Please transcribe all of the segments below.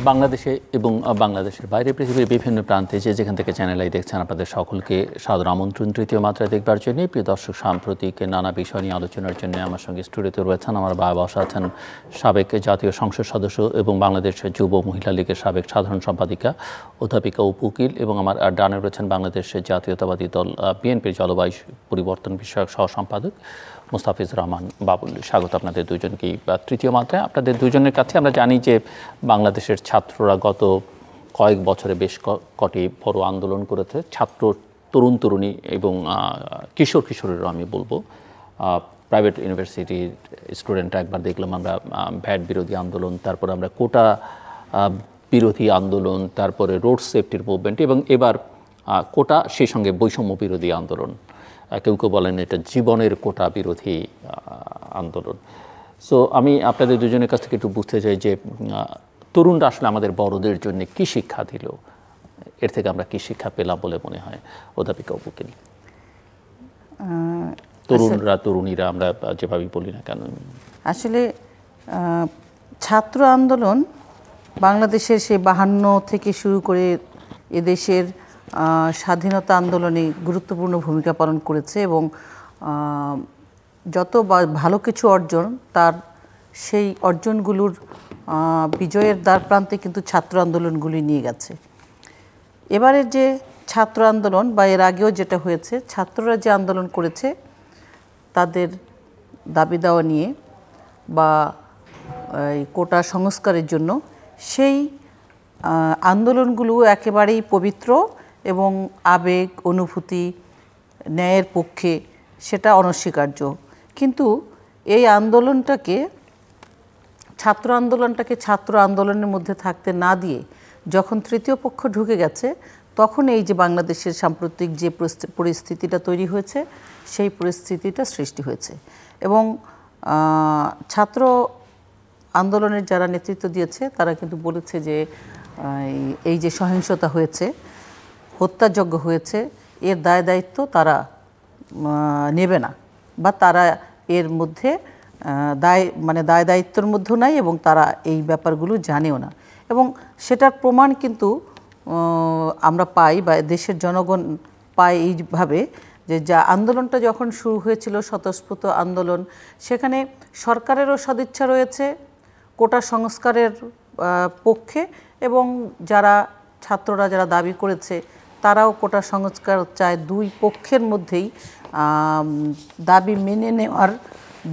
বাংলাদেশে এবং বাংলাদেশের বাইরে পৃথিবীর বিভিন্ন প্রান্তে যেখান থেকে চ্যানেল আই দেখছেন আপনাদের সকলকে সাদর আমন্ত্রণ তৃতীয় মাত্রায় দেখবার জন্য। প্রিয় দর্শক, সাম্প্রতিক নানা বিষয় নিয়ে আলোচনার জন্য আমার সঙ্গে স্টুডিওতে রয়েছেন আমার বসা আছেন সাবেক জাতীয় সংসদ সদস্য এবং বাংলাদেশ যুব মহিলা লীগের সাবেক সাধারণ সম্পাদিকা অধ্যাপিকা অপু উকিল, এবং আমার ডানে রয়েছেন বাংলাদেশের জাতীয়তাবাদী দল বিএনপির জলবায়ু পরিবর্তন বিষয়ক সহ সম্পাদক মুস্তাফিজুর রহমান বাবুল। স্বাগত আপনাদের দুজনকেই তৃতীয় মাত্রায়। আপনাদের দুজনের কাছে আমরা জানি যে বাংলাদেশের ছাত্ররা গত কয়েক বছরে বেশ কটি বড় আন্দোলন করেছে। ছাত্র, তরুণ তরুণী এবং কিশোর কিশোরীরাও আমি বলবো। প্রাইভেট ইউনিভার্সিটির স্টুডেন্টরা একবার দেখলাম আমরা ভ্যাট বিরোধী আন্দোলন, তারপরে আমরা কোটা বিরোধী আন্দোলন, তারপরে রোড সেফটির মুভমেন্ট, এবং এবার কোটা, সেই সঙ্গে বৈষম্য বিরোধী আন্দোলন। কেউ কেউ বলেন এটা জীবনের কোটা বিরোধী আন্দোলন। সো আমি আপনাদের দুজনের কাছ থেকে একটু বুঝতে চাই যে তরুণরা আসলে আমাদের বড়দের জন্য কি শিক্ষা দিল, এর থেকে আমরা কি শিক্ষা পেলাম বলে মনে হয়? অধ্যাপিকা অপু উকিল। তরুণরা, তরুণীরা আমরা যেভাবেই বলি না কেন, আসলে ছাত্র আন্দোলন বাংলাদেশের সেই 52 থেকে শুরু করে এদেশের স্বাধীনতা আন্দোলনে গুরুত্বপূর্ণ ভূমিকা পালন করেছে, এবং যত ভালো কিছু অর্জন, তার সেই অর্জনগুলোর বিজয়ের দ্বার প্রান্তে কিন্তু ছাত্র আন্দোলনগুলি নিয়ে গেছে। এবারের যে ছাত্র আন্দোলন বা এর আগেও যেটা হয়েছে, ছাত্ররা যে আন্দোলন করেছে তাদের দাবি দেওয়া নিয়ে বা এই কোটা সংস্কারের জন্য, সেই আন্দোলনগুলো একেবারেই পবিত্র এবং আবেগ, অনুভূতি, ন্যায়ের পক্ষে, সেটা অনস্বীকার্য। কিন্তু এই আন্দোলনটাকে, ছাত্র আন্দোলনের মধ্যে থাকতে না দিয়ে যখন তৃতীয় পক্ষ ঢুকে গেছে, তখন এই যে বাংলাদেশের সাম্প্রতিক যে পরিস্থিতিটা তৈরি হয়েছে, সেই পরিস্থিতিটা সৃষ্টি হয়েছে। এবং ছাত্র আন্দোলনের যারা নেতৃত্ব দিয়েছে তারা কিন্তু বলেছে যে এই যে সহিংসতা হয়েছে, হত্যাযজ্ঞ হয়েছে, এর দায় দায়িত্ব তারা নেবে না, বা তারা এর মধ্যে দায় দায়িত্বের মধ্যেও নাই, এবং তারা এই ব্যাপারগুলো জানেও না। এবং সেটার প্রমাণ কিন্তু আমরা পাই, বা দেশের জনগণ পায় এইভাবে যে আন্দোলনটা যখন শুরু হয়েছিল, স্বতঃস্ফূর্ত আন্দোলন, সেখানে সরকারেরও সদিচ্ছা রয়েছে কোটা সংস্কারের পক্ষে, এবং ছাত্ররা যারা দাবি করেছে তারাও কোটা সংস্কার চায়। দুই পক্ষের মধ্যেই দাবি মেনে নেওয়ার,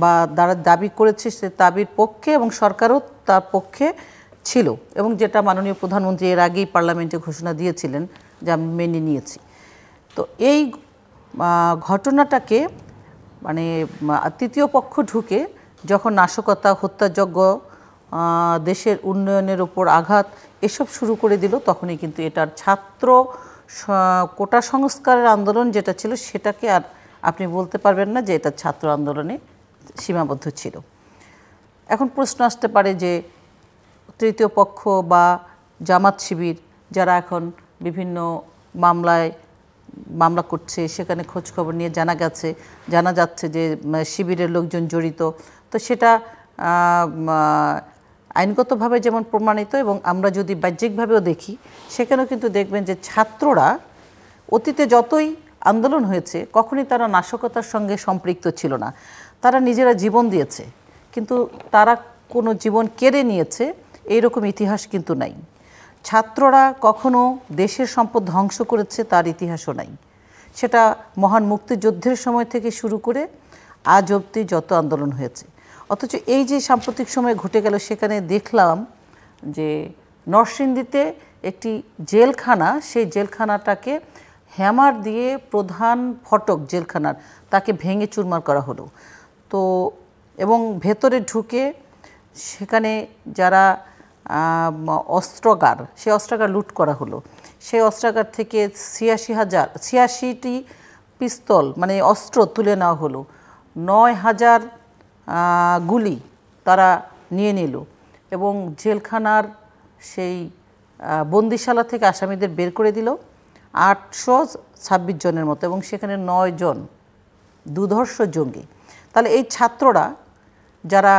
বা যারা দাবি করেছে সে দাবির পক্ষে, এবং সরকারও তার পক্ষে ছিল, এবং যেটা মাননীয় প্রধানমন্ত্রী এর আগেই পার্লামেন্টে ঘোষণা দিয়েছিলেন যে আমি মেনে নিয়েছি। তো এই ঘটনাটাকে তৃতীয় পক্ষ ঢুকে যখন নাশকতা, হত্যাযজ্ঞ, দেশের উন্নয়নের ওপর আঘাত, এসব শুরু করে দিল, তখনই কিন্তু এটার ছাত্র কোটা সংস্কারের আন্দোলন যেটা ছিল, সেটাকে আর আপনি বলতে পারবেন না যে এটা ছাত্র আন্দোলনে সীমাবদ্ধ ছিল। এখন প্রশ্ন আসতে পারে যে তৃতীয় পক্ষ বা জামাত শিবির যারা এখন বিভিন্ন মামলা করছে, সেখানে খোঁজখবর নিয়ে জানা যাচ্ছে যে শিবিরের লোকজন জড়িত, তো সেটা আইনগতভাবে যেমন প্রমাণিত, এবং আমরা যদি বাহ্যিকভাবেও দেখি, সেখানেও কিন্তু দেখবেন যে ছাত্ররা অতীতে যতই আন্দোলন হয়েছে, কখনই তারা নাশকতার সঙ্গে সম্পৃক্ত ছিল না। তারা নিজেরা জীবন দিয়েছে, কিন্তু তারা কোনো জীবন কেড়ে নিয়েছে এইরকম ইতিহাস কিন্তু নাই। ছাত্ররা কখনো দেশের সম্পদ ধ্বংস করেছে তার ইতিহাসও নাই। সেটা মহান মুক্তিযুদ্ধের সময় থেকে শুরু করে আজ অবধি যত আন্দোলন হয়েছে। অথচ এই যে সাম্প্রতিক সময় ঘটে গেল, সেখানে দেখলাম যে নরসিংদীতে একটি জেলখানা, সেই জেলখানাটাকে হ্যামার দিয়ে প্রধান ফটক জেলখানার তাকে ভেঙে চুরমার করা হলো। তো এবং ভেতরে ঢুকে সেখানে যারা অস্ত্রাগার, সেই অস্ত্রাগার লুট করা হলো। সেই অস্ত্রাগার থেকে 86টি পিস্তল অস্ত্র তুলে নেওয়া হলো। 9000 গুলি তারা নিয়ে নিল, এবং জেলখানার সেই বন্দিশালা থেকে আসামিদের বের করে দিল 826 জনের মতো, এবং সেখানে 9 জন দুধর্ষ জঙ্গি। তাহলে এই ছাত্ররা যারা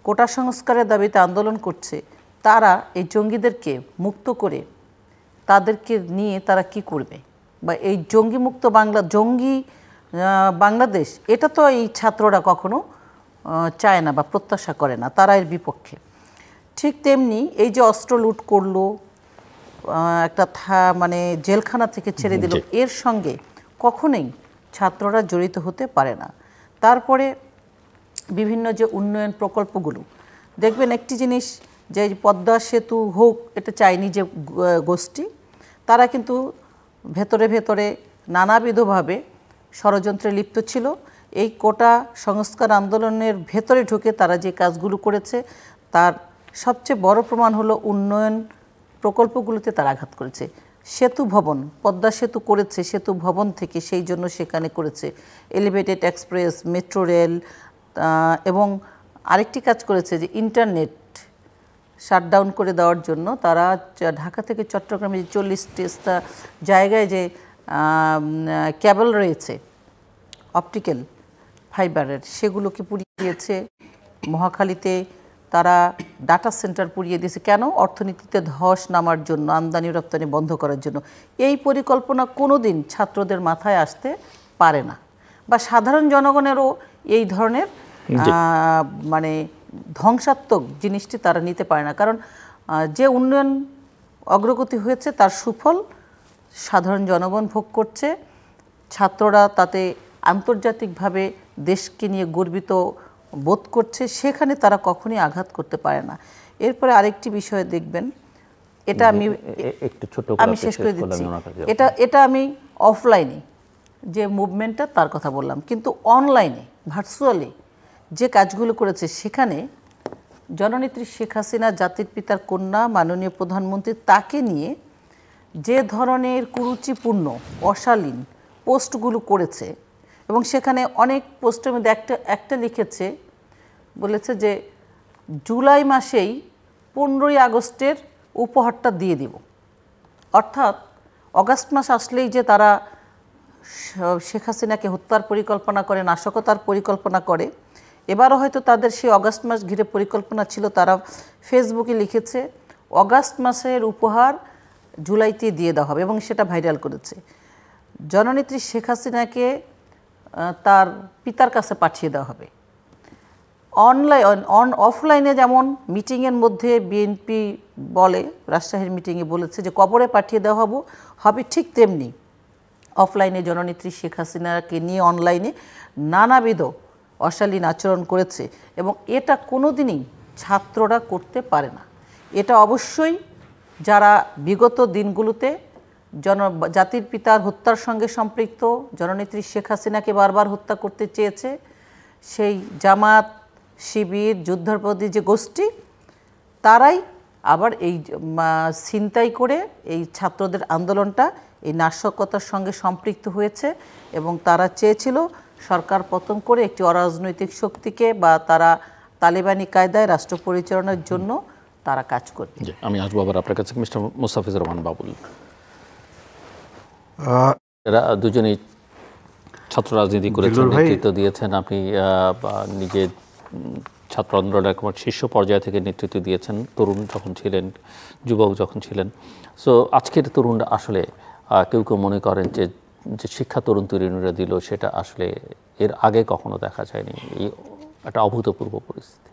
কোটা সংস্কারের দাবিতে আন্দোলন করছে, তারা এই জঙ্গিদেরকে মুক্ত করে তাদেরকে নিয়ে তারা কি করবে, বা এই জঙ্গি মুক্ত বাংলাদেশ এটা তো এই ছাত্ররা কখনো চায় না বা প্রত্যাশা করে না, তারা এর বিপক্ষে। ঠিক তেমনি এই যে অস্ত্র লুট করলো, একটা মানে জেলখানা থেকে ছেড়ে দিল, এর সঙ্গে কখনোই ছাত্ররা জড়িত হতে পারে না। তারপরে বিভিন্ন যে উন্নয়ন প্রকল্পগুলো দেখবেন, একটি জিনিস যে পদ্মা সেতু হোক, এটা চায়নি যে গোষ্ঠী, তারা কিন্তু ভেতরে ভেতরে নানাবিধভাবে ষড়যন্ত্রে লিপ্ত ছিল। এই কোটা সংস্কার আন্দোলনের ভেতরে ঢুকে তারা যে কাজগুলো করেছে তার সবচেয়ে বড় প্রমাণ হলো উন্নয়ন প্রকল্পগুলোতে তারা আঘাত করেছে। সেতু ভবন, পদ্মা সেতু করেছে সেতু ভবন থেকে, সেই জন্য সেখানে করেছে এলিভেটেড এক্সপ্রেস, মেট্রো রেল, এবং আরেকটি কাজ করেছে যে ইন্টারনেট শাটডাউন করে দেওয়ার জন্য তারা ঢাকা থেকে চট্টগ্রামে 40টা জায়গায় যে কেবল রয়েছে অপটিক্যাল ফাইবারের, সেগুলোকে পুড়িয়ে দিয়েছে। মহাখালীতে তারা ডাটা সেন্টার পুড়িয়ে দিয়েছে। কেন? অর্থনীতিতে ধস নামার জন্য, আমদানি রপ্তানি বন্ধ করার জন্য। এই পরিকল্পনা কোনো দিন ছাত্রদের মাথায় আসতে পারে না, বা সাধারণ জনগণেরও এই ধরনের মানে ধ্বংসাত্মক জিনিসটি তারা নিতে পারে না। কারণ যে উন্নয়ন অগ্রগতি হয়েছে তার সুফল সাধারণ জনগণ ভোগ করছে, ছাত্ররা তাতে আন্তর্জাতিকভাবে দেশকে নিয়ে গর্বিত বোধ করছে, সেখানে তারা কখনই আঘাত করতে পারে না। এরপরে আরেকটি বিষয় দেখবেন, এটা আমি শেষ করে দিচ্ছি, এটা আমি অফলাইনে যে মুভমেন্টটা তার কথা বললাম, কিন্তু অনলাইনে ভার্চুয়ালি যে কাজগুলো করেছে, সেখানে জননেত্রী শেখ হাসিনা, জাতির পিতার কন্যা, মাননীয় প্রধানমন্ত্রী, তাকে নিয়ে যে ধরনের কুরুচিপূর্ণ অশালীন পোস্টগুলো করেছে, এবং সেখানে অনেক পোস্টের মধ্যে একটা লিখেছে, বলেছে যে জুলাই মাসেই 15ই আগস্টের উপহারটা দিয়ে দিব। অর্থাৎ অগাস্ট মাস আসলেই যে তারা শেখ হাসিনাকে হত্যার পরিকল্পনা করে, নাশকতার পরিকল্পনা করে, এবারও হয়তো তাদের সেই অগাস্ট মাস ঘিরে পরিকল্পনা ছিল। তারা ফেসবুকে লিখেছে অগাস্ট মাসের উপহার জুলাইতে দিয়ে দেওয়া হবে, এবং সেটা ভাইরাল করেছে। জননেত্রী শেখ হাসিনাকে তার পিতার কাছে পাঠিয়ে দেওয়া হবে। অফলাইনে যেমন মিটিংয়ের মধ্যে বিএনপি বলে, রাজশাহীর মিটিংয়ে বলেছে যে কবরে পাঠিয়ে দেওয়া হবে, ঠিক তেমনি অফলাইনে জননেত্রী শেখ হাসিনাকে নিয়ে অনলাইনে নানাবিধ অশালীন আচরণ করেছে, এবং এটা কোনোদিনই ছাত্ররা করতে পারে না। এটা অবশ্যই যারা বিগত দিনগুলোতে জাতির পিতার হত্যার সঙ্গে সম্পৃক্ত, জননেত্রী শেখ হাসিনাকে বারবার হত্যা করতে চেয়েছে, সেই জামাত, শিবির, যুদ্ধাপরাধী যে গোষ্ঠী, তারাই আবার এই ছিনতাই করে এই ছাত্রদের আন্দোলনটা এই নাশকতার সঙ্গে সম্পৃক্ত হয়েছে, এবং তারা চেয়েছিল সরকার পতন করে একটি অরাজনৈতিক শক্তিকে, বা তারা তালেবানি কায়দায় রাষ্ট্র পরিচালনার জন্য তারা কাজ করবে। আমি আসবো আবার আপনার কাছে, মিস্টার মোস্তাফিজুর রহমান বাবুল। এরা দুজনেই ছাত্র রাজনীতি করেছেন, নেতৃত্ব দিয়েছেন। আপনি নিজে ছাত্র আন্দোলনের শীর্ষ পর্যায় থেকে নেতৃত্ব দিয়েছেন, তরুণ যখন ছিলেন, যুবক যখন ছিলেন। সো আজকের তরুণরা আসলে কেউ কেউ মনে করেন যে শিক্ষা তরুণ তরুণীরা দিল, সেটা আসলে এর আগে কখনো দেখা যায়নি। এই একটা অভূতপূর্ব পরিস্থিতি।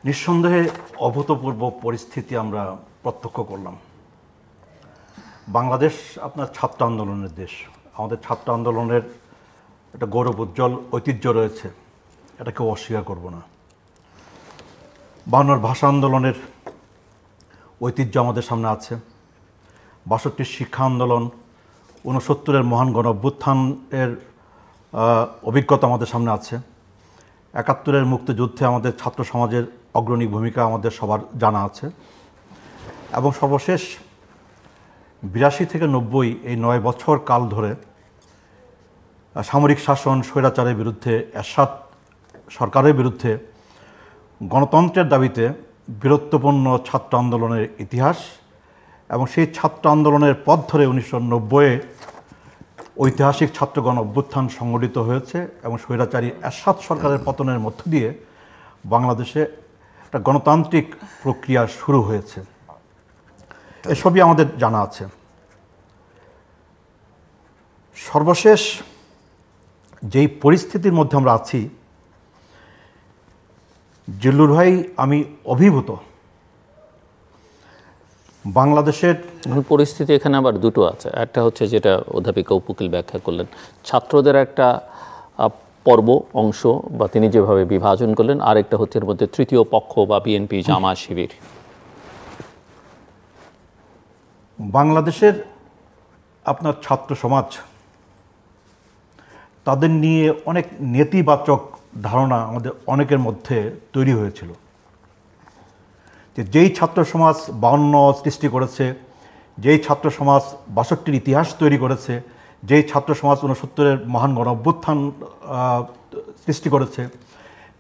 নিঃসন্দেহে অভূতপূর্ব পরিস্থিতি আমরা প্রত্যক্ষ করলাম। বাংলাদেশ আপনার ছাত্র আন্দোলনের দেশ। আমাদের ছাত্র আন্দোলনের একটা গৌরব উজ্জ্বল ঐতিহ্য রয়েছে, এটা কেউ অস্বীকার করব না। 52 ভাষা আন্দোলনের ঐতিহ্য আমাদের সামনে আছে, 62 শিক্ষা আন্দোলন, 69 মহান গণ অভ্যুত্থানের অভিজ্ঞতা আমাদের সামনে আছে, 71 মুক্তিযুদ্ধে আমাদের ছাত্র সমাজের অগ্রণী ভূমিকা আমাদের সবার জানা আছে, এবং সর্বশেষ 82 থেকে 90 এই 9 বছর কাল ধরে সামরিক শাসন, স্বৈরাচারের বিরুদ্ধে, এরশাদ সরকারের বিরুদ্ধে গণতন্ত্রের দাবিতে বীরত্বপূর্ণ ছাত্র আন্দোলনের ইতিহাস, এবং সেই ছাত্র আন্দোলনের পথ ধরে 1990-এ ঐতিহাসিক ছাত্রগণ অভ্যুত্থান সংগঠিত হয়েছে, এবং স্বৈরাচারী এরশাদ সরকারের পতনের মধ্য দিয়ে বাংলাদেশে একটা গণতান্ত্রিক প্রক্রিয়া শুরু হয়েছে, এসবই আমাদের জানা আছে। সর্বশেষ যেই পরিস্থিতির মধ্যে আমরা আছি, জিল্লুর ভাই, আমি অভিভূত। বাংলাদেশের পরিস্থিতি এখানে আবার দুটো আছে। একটা হচ্ছে যেটা অধ্যাপিকা উপুকিল ব্যাখ্যা করলেন, ছাত্রদের একটা পর্ব অংশ বা তিনি যেভাবে বিভাজন করলেন, আরেকটা হচ্ছে এর মধ্যে তৃতীয় পক্ষ বা বিএনপি, জামাত, শিবির। বাংলাদেশের আপনার ছাত্র সমাজ, তাদের নিয়ে অনেক নেতিবাচক ধারণা আমাদের অনেকের মধ্যে তৈরি হয়েছিল, যে যেই ছাত্র সমাজ 52 সৃষ্টি করেছে, যেই ছাত্র সমাজ 62-র ইতিহাস তৈরি করেছে, যেই ছাত্র সমাজ 69-এর মহান গণ অভ্যুত্থান সৃষ্টি করেছে,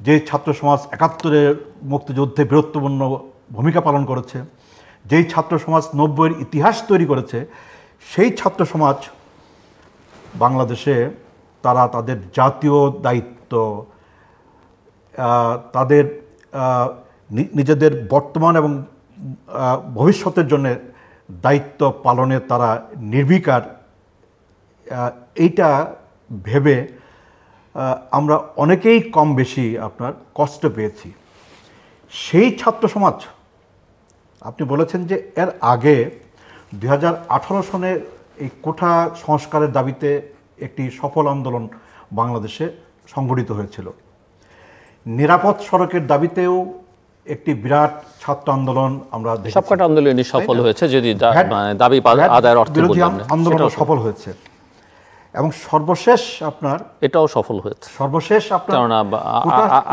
যেই ছাত্র সমাজ 71-এর মুক্তিযুদ্ধে বীরত্বপূর্ণ ভূমিকা পালন করেছে, যেই ছাত্র সমাজ 90-এর ইতিহাস তৈরি করেছে, সেই ছাত্র সমাজ বাংলাদেশে তারা তাদের জাতীয় দায়িত্ব, তাদের নিজেদের বর্তমান এবং ভবিষ্যতের জন্য দায়িত্ব পালনে তারা নির্বিকার, এইটা ভেবে আমরা অনেকেই কম বেশি আপনার কষ্ট পেয়েছি। সেই ছাত্র সমাজ, আপনি বলেছেন যে এর আগে 2018 সনে এই কোটা সংস্কারের দাবিতে একটি সফল আন্দোলন বাংলাদেশে সংগঠিত হয়েছিল। নিরাপদ সড়কের দাবিতেও একটি বিরাট ছাত্র আন্দোলন আমরা দেখেছি। সবকটা আন্দোলনই সফল হয়েছে, যদি দাবি আদায়ের অর্থে আন্দোলন সফল হয়েছে। এবং সর্বশেষ আপনার এটাও সফল হয়েছে, সর্বশেষ আপনার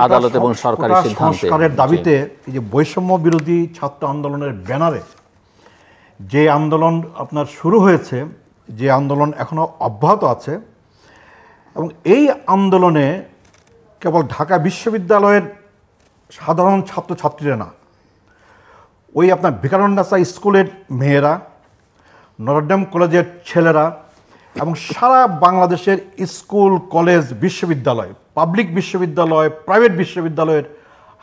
আদালত এবং সরকারি সংস্কারের দাবিতে এই যে বৈষম্য বিরোধী ছাত্র আন্দোলনের ব্যানারে যে আন্দোলন আপনার শুরু হয়েছে, যে আন্দোলন এখনো অব্যাহত আছে, এবং এই আন্দোলনে কেবল ঢাকা বিশ্ববিদ্যালয়ের সাধারণ ছাত্রছাত্রীরা না, ওই আপনার ভিকারুন্নেসা স্কুলের মেয়েরা, নটরডেম কলেজের ছেলেরা এবং সারা বাংলাদেশের স্কুল, কলেজ, বিশ্ববিদ্যালয়, পাবলিক বিশ্ববিদ্যালয়, প্রাইভেট বিশ্ববিদ্যালয়ের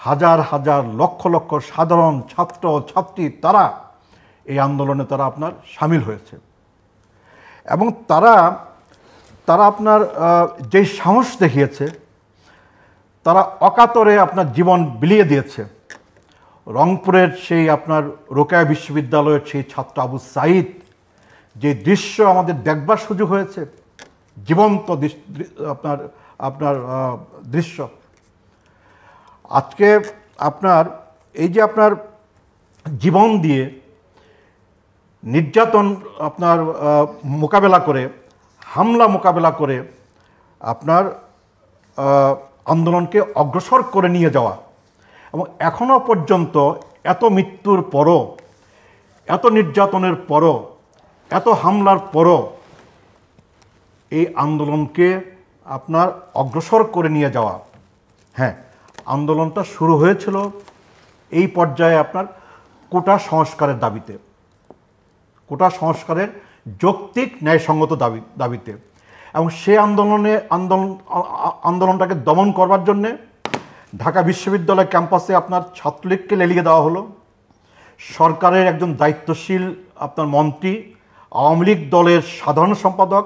হাজার হাজার লক্ষ লক্ষ সাধারণ ছাত্র ছাত্রী, তারা এই আন্দোলনে তারা আপনার সামিল হয়েছে। এবং তারা আপনার যেই সাহস দেখিয়েছে, তারা অকাতরে আপনার জীবন বিলিয়ে দিয়েছে। রংপুরের সেই আপনার রোকেয়া বিশ্ববিদ্যালয়ের সেই ছাত্র আবু সাঈদ, যে দৃশ্য আমাদের দেখবার সুযোগ হয়েছে, জীবন্ত আপনার দৃশ্য, আজকে আপনার এই যে আপনার জীবন দিয়ে নির্যাতন আপনার মোকাবেলা করে, হামলা মোকাবেলা করে আপনার আন্দোলনকে অগ্রসর করে নিয়ে যাওয়া, এবং এখনও পর্যন্ত এত মৃত্যুর পরও, এত নির্যাতনের পরও, এত হামলার পরও এই আন্দোলনকে আপনার অগ্রসর করে নিয়ে যাওয়া। হ্যাঁ, আন্দোলনটা শুরু হয়েছিল এই পর্যায়ে আপনার কোটা সংস্কারের দাবিতে, কোটা সংস্কারের যৌক্তিক ন্যায়সঙ্গত দাবিতে, এবং সেই আন্দোলনটাকে দমন করবার জন্যে ঢাকা বিশ্ববিদ্যালয় ক্যাম্পাসে আপনার ছাত্রলীগকে লেলিয়ে দেওয়া হলো। সরকারের একজন দায়িত্বশীল আপনার মন্ত্রী, আওয়ামী লীগ দলের সাধারণ সম্পাদক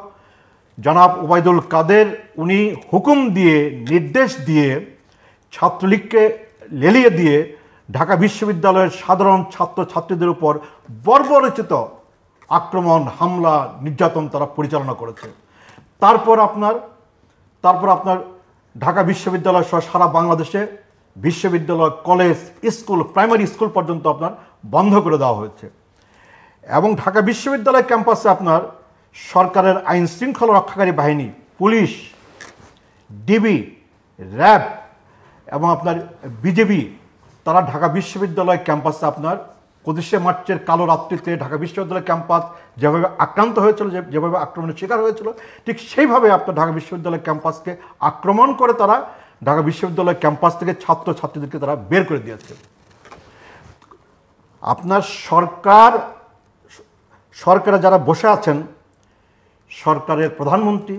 জনাব ওবায়দুল কাদের, উনি হুকুম দিয়ে, নির্দেশ দিয়ে ছাত্রলীগকে লেলিয়ে দিয়ে ঢাকা বিশ্ববিদ্যালয়ের সাধারণ ছাত্রছাত্রীদের উপর বর্বরচিত আক্রমণ, হামলা, নির্যাতন তারা পরিচালনা করেছে। তারপর আপনার ঢাকা বিশ্ববিদ্যালয় সহ সারা বাংলাদেশে বিশ্ববিদ্যালয়, কলেজ, স্কুল, প্রাইমারি স্কুল পর্যন্ত আপনার বন্ধ করে দেওয়া হয়েছে। এবং ঢাকা বিশ্ববিদ্যালয় ক্যাম্পাসে আপনার সরকারের আইন শৃঙ্খলা রক্ষাকারী বাহিনী, পুলিশ, ডিবি, র্যাব এবং আপনার বিজেপি, তারা ঢাকা বিশ্ববিদ্যালয় ক্যাম্পাসে আপনার 25শে মার্চের কালো রাত্রিতে ঢাকা বিশ্ববিদ্যালয় ক্যাম্পাস যেভাবে আক্রান্ত হয়েছিল, যেভাবে আক্রমণের শিকার হয়েছিল, ঠিক সেইভাবে আপনার ঢাকা বিশ্ববিদ্যালয় ক্যাম্পাসকে আক্রমণ করে তারা ঢাকা বিশ্ববিদ্যালয় ক্যাম্পাস থেকে ছাত্রছাত্রীদেরকে তারা বের করে দিয়েছে। আপনার সরকারে যারা বসে আছেন, সরকারের প্রধানমন্ত্রী,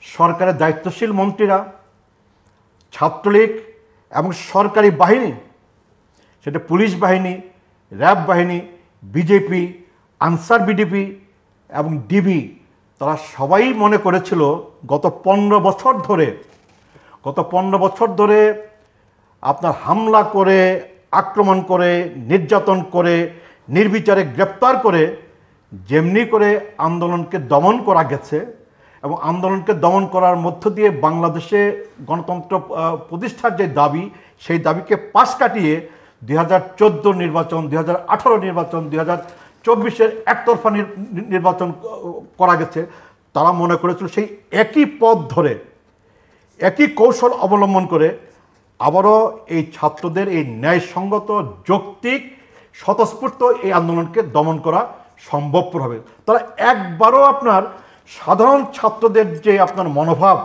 সরকারের দায়িত্বশীল মন্ত্রীরা, ছাত্রলীগ এবং সরকারি বাহিনী, সেটা পুলিশ বাহিনী, র্যাব বাহিনী, বিজেপি, আনসার বিডিপি এবং ডিবি, তারা সবাই মনে করেছিল গত 15 বছর ধরে আপনার হামলা করে, আক্রমণ করে, নির্যাতন করে, নির্বিচারে গ্রেপ্তার করে যেমনি করে আন্দোলনকে দমন করা গেছে এবং আন্দোলনকে দমন করার মধ্য দিয়ে বাংলাদেশে গণতন্ত্র প্রতিষ্ঠার যে দাবি, সেই দাবিকে পাশ কাটিয়ে 2014 নির্বাচন, 2018 নির্বাচন, 2024 একতরফা নির্বাচন করা গেছে। তারা মনে করেছিল সেই একই পথ ধরে, একই কৌশল অবলম্বন করে আবারও এই ছাত্রদের এই ন্যায়সঙ্গত, যৌক্তিক, স্বতঃস্ফূর্ত এই আন্দোলনকে দমন করা সম্ভবপর হবে। তারা একবারও আপনার সাধারণ ছাত্রদের যে আপনার মনোভাব,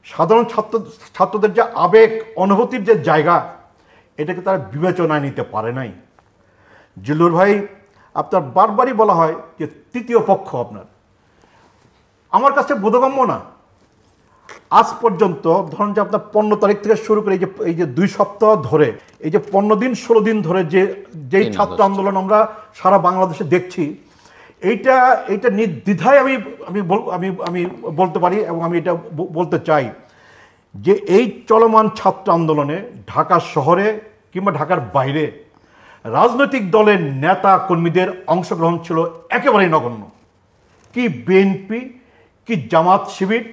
সাধারণ ছাত্রদের যে আবেগ অনুভূতির যে জায়গা, এটাকে তারা বিবেচনায় নিতে পারে নাই। জিল্লুর ভাই, আপনার বারবারই বলা হয় যে তৃতীয় পক্ষ, আপনার আমার কাছে বোধগম্য না। আজ পর্যন্ত ধরুন যে আপনার 15 তারিখ থেকে শুরু করে এই যে 2 সপ্তাহ ধরে, এই যে 15 দিন 16 দিন ধরে যেই ছাত্র আন্দোলন আমরা সারা বাংলাদেশে দেখছি, এইটা নির্দ্বিধায় আমি বলতে পারি এবং আমি এটা বলতে চাই যে এই চলমান ছাত্র আন্দোলনে ঢাকা শহরে কিংবা ঢাকার বাইরে রাজনৈতিক দলের নেতা কর্মীদের অংশগ্রহণ ছিল একেবারেই নগণ্য। কি বিএনপি, কি জামাত শিবির,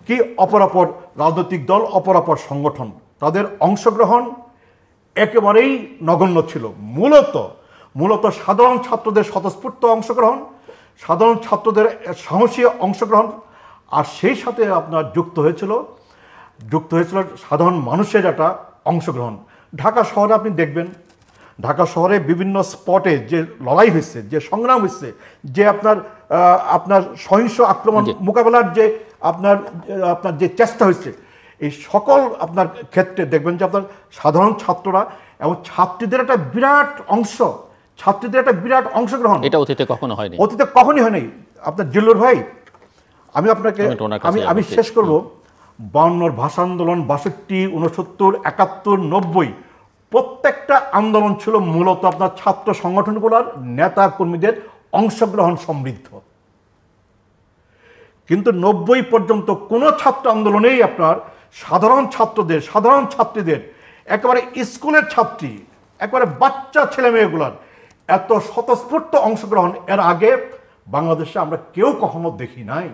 কি অপরাপর রাজনৈতিক দল, অপরাপর সংগঠন, তাদের অংশগ্রহণ একেবারেই নগণ্য ছিল। মূলত সাধারণ ছাত্রদের স্বতঃস্ফূর্ত অংশগ্রহণ, সাধারণ ছাত্রদের সাহসী অংশগ্রহণ, আর সেই সাথে আপনার যুক্ত হয়েছিল সাধারণ মানুষের একটা অংশগ্রহণ। ঢাকা শহরে আপনি দেখবেন, ঢাকা শহরে বিভিন্ন স্পটে যে লড়াই হয়েছে, যে সংগ্রাম হয়েছে, যে আপনার সহিংস আক্রমণ মোকাবেলার যে আপনার যে চেষ্টা হয়েছে, এই সকল আপনার ক্ষেত্রে দেখবেন যে আপনার সাধারণ ছাত্ররা এবং ছাত্রীদের একটা বিরাট অংশগ্রহণ। এটা অতীতে কখনো হয়নি, কখনই হয়নি। আপনার জিল্লুর ভাই, আমি শেষ করব। 52 ভাষা আন্দোলন, 62, 69, 71, 90 প্রত্যেকটা আন্দোলন ছিল মূলত আপনার ছাত্র সংগঠনগুলোর নেতা কর্মীদের অংশগ্রহণ সমৃদ্ধ। কিন্তু 90 পর্যন্ত কোনো ছাত্র আন্দোলনেই আপনার সাধারণ ছাত্রীদের, একেবারে স্কুলের ছাত্রী, একেবারে বাচ্চা ছেলে মেয়েগুলার এত স্বতঃস্ফূর্ত অংশগ্রহণ এর আগে বাংলাদেশে আমরা কেউ কখনো দেখি নাই।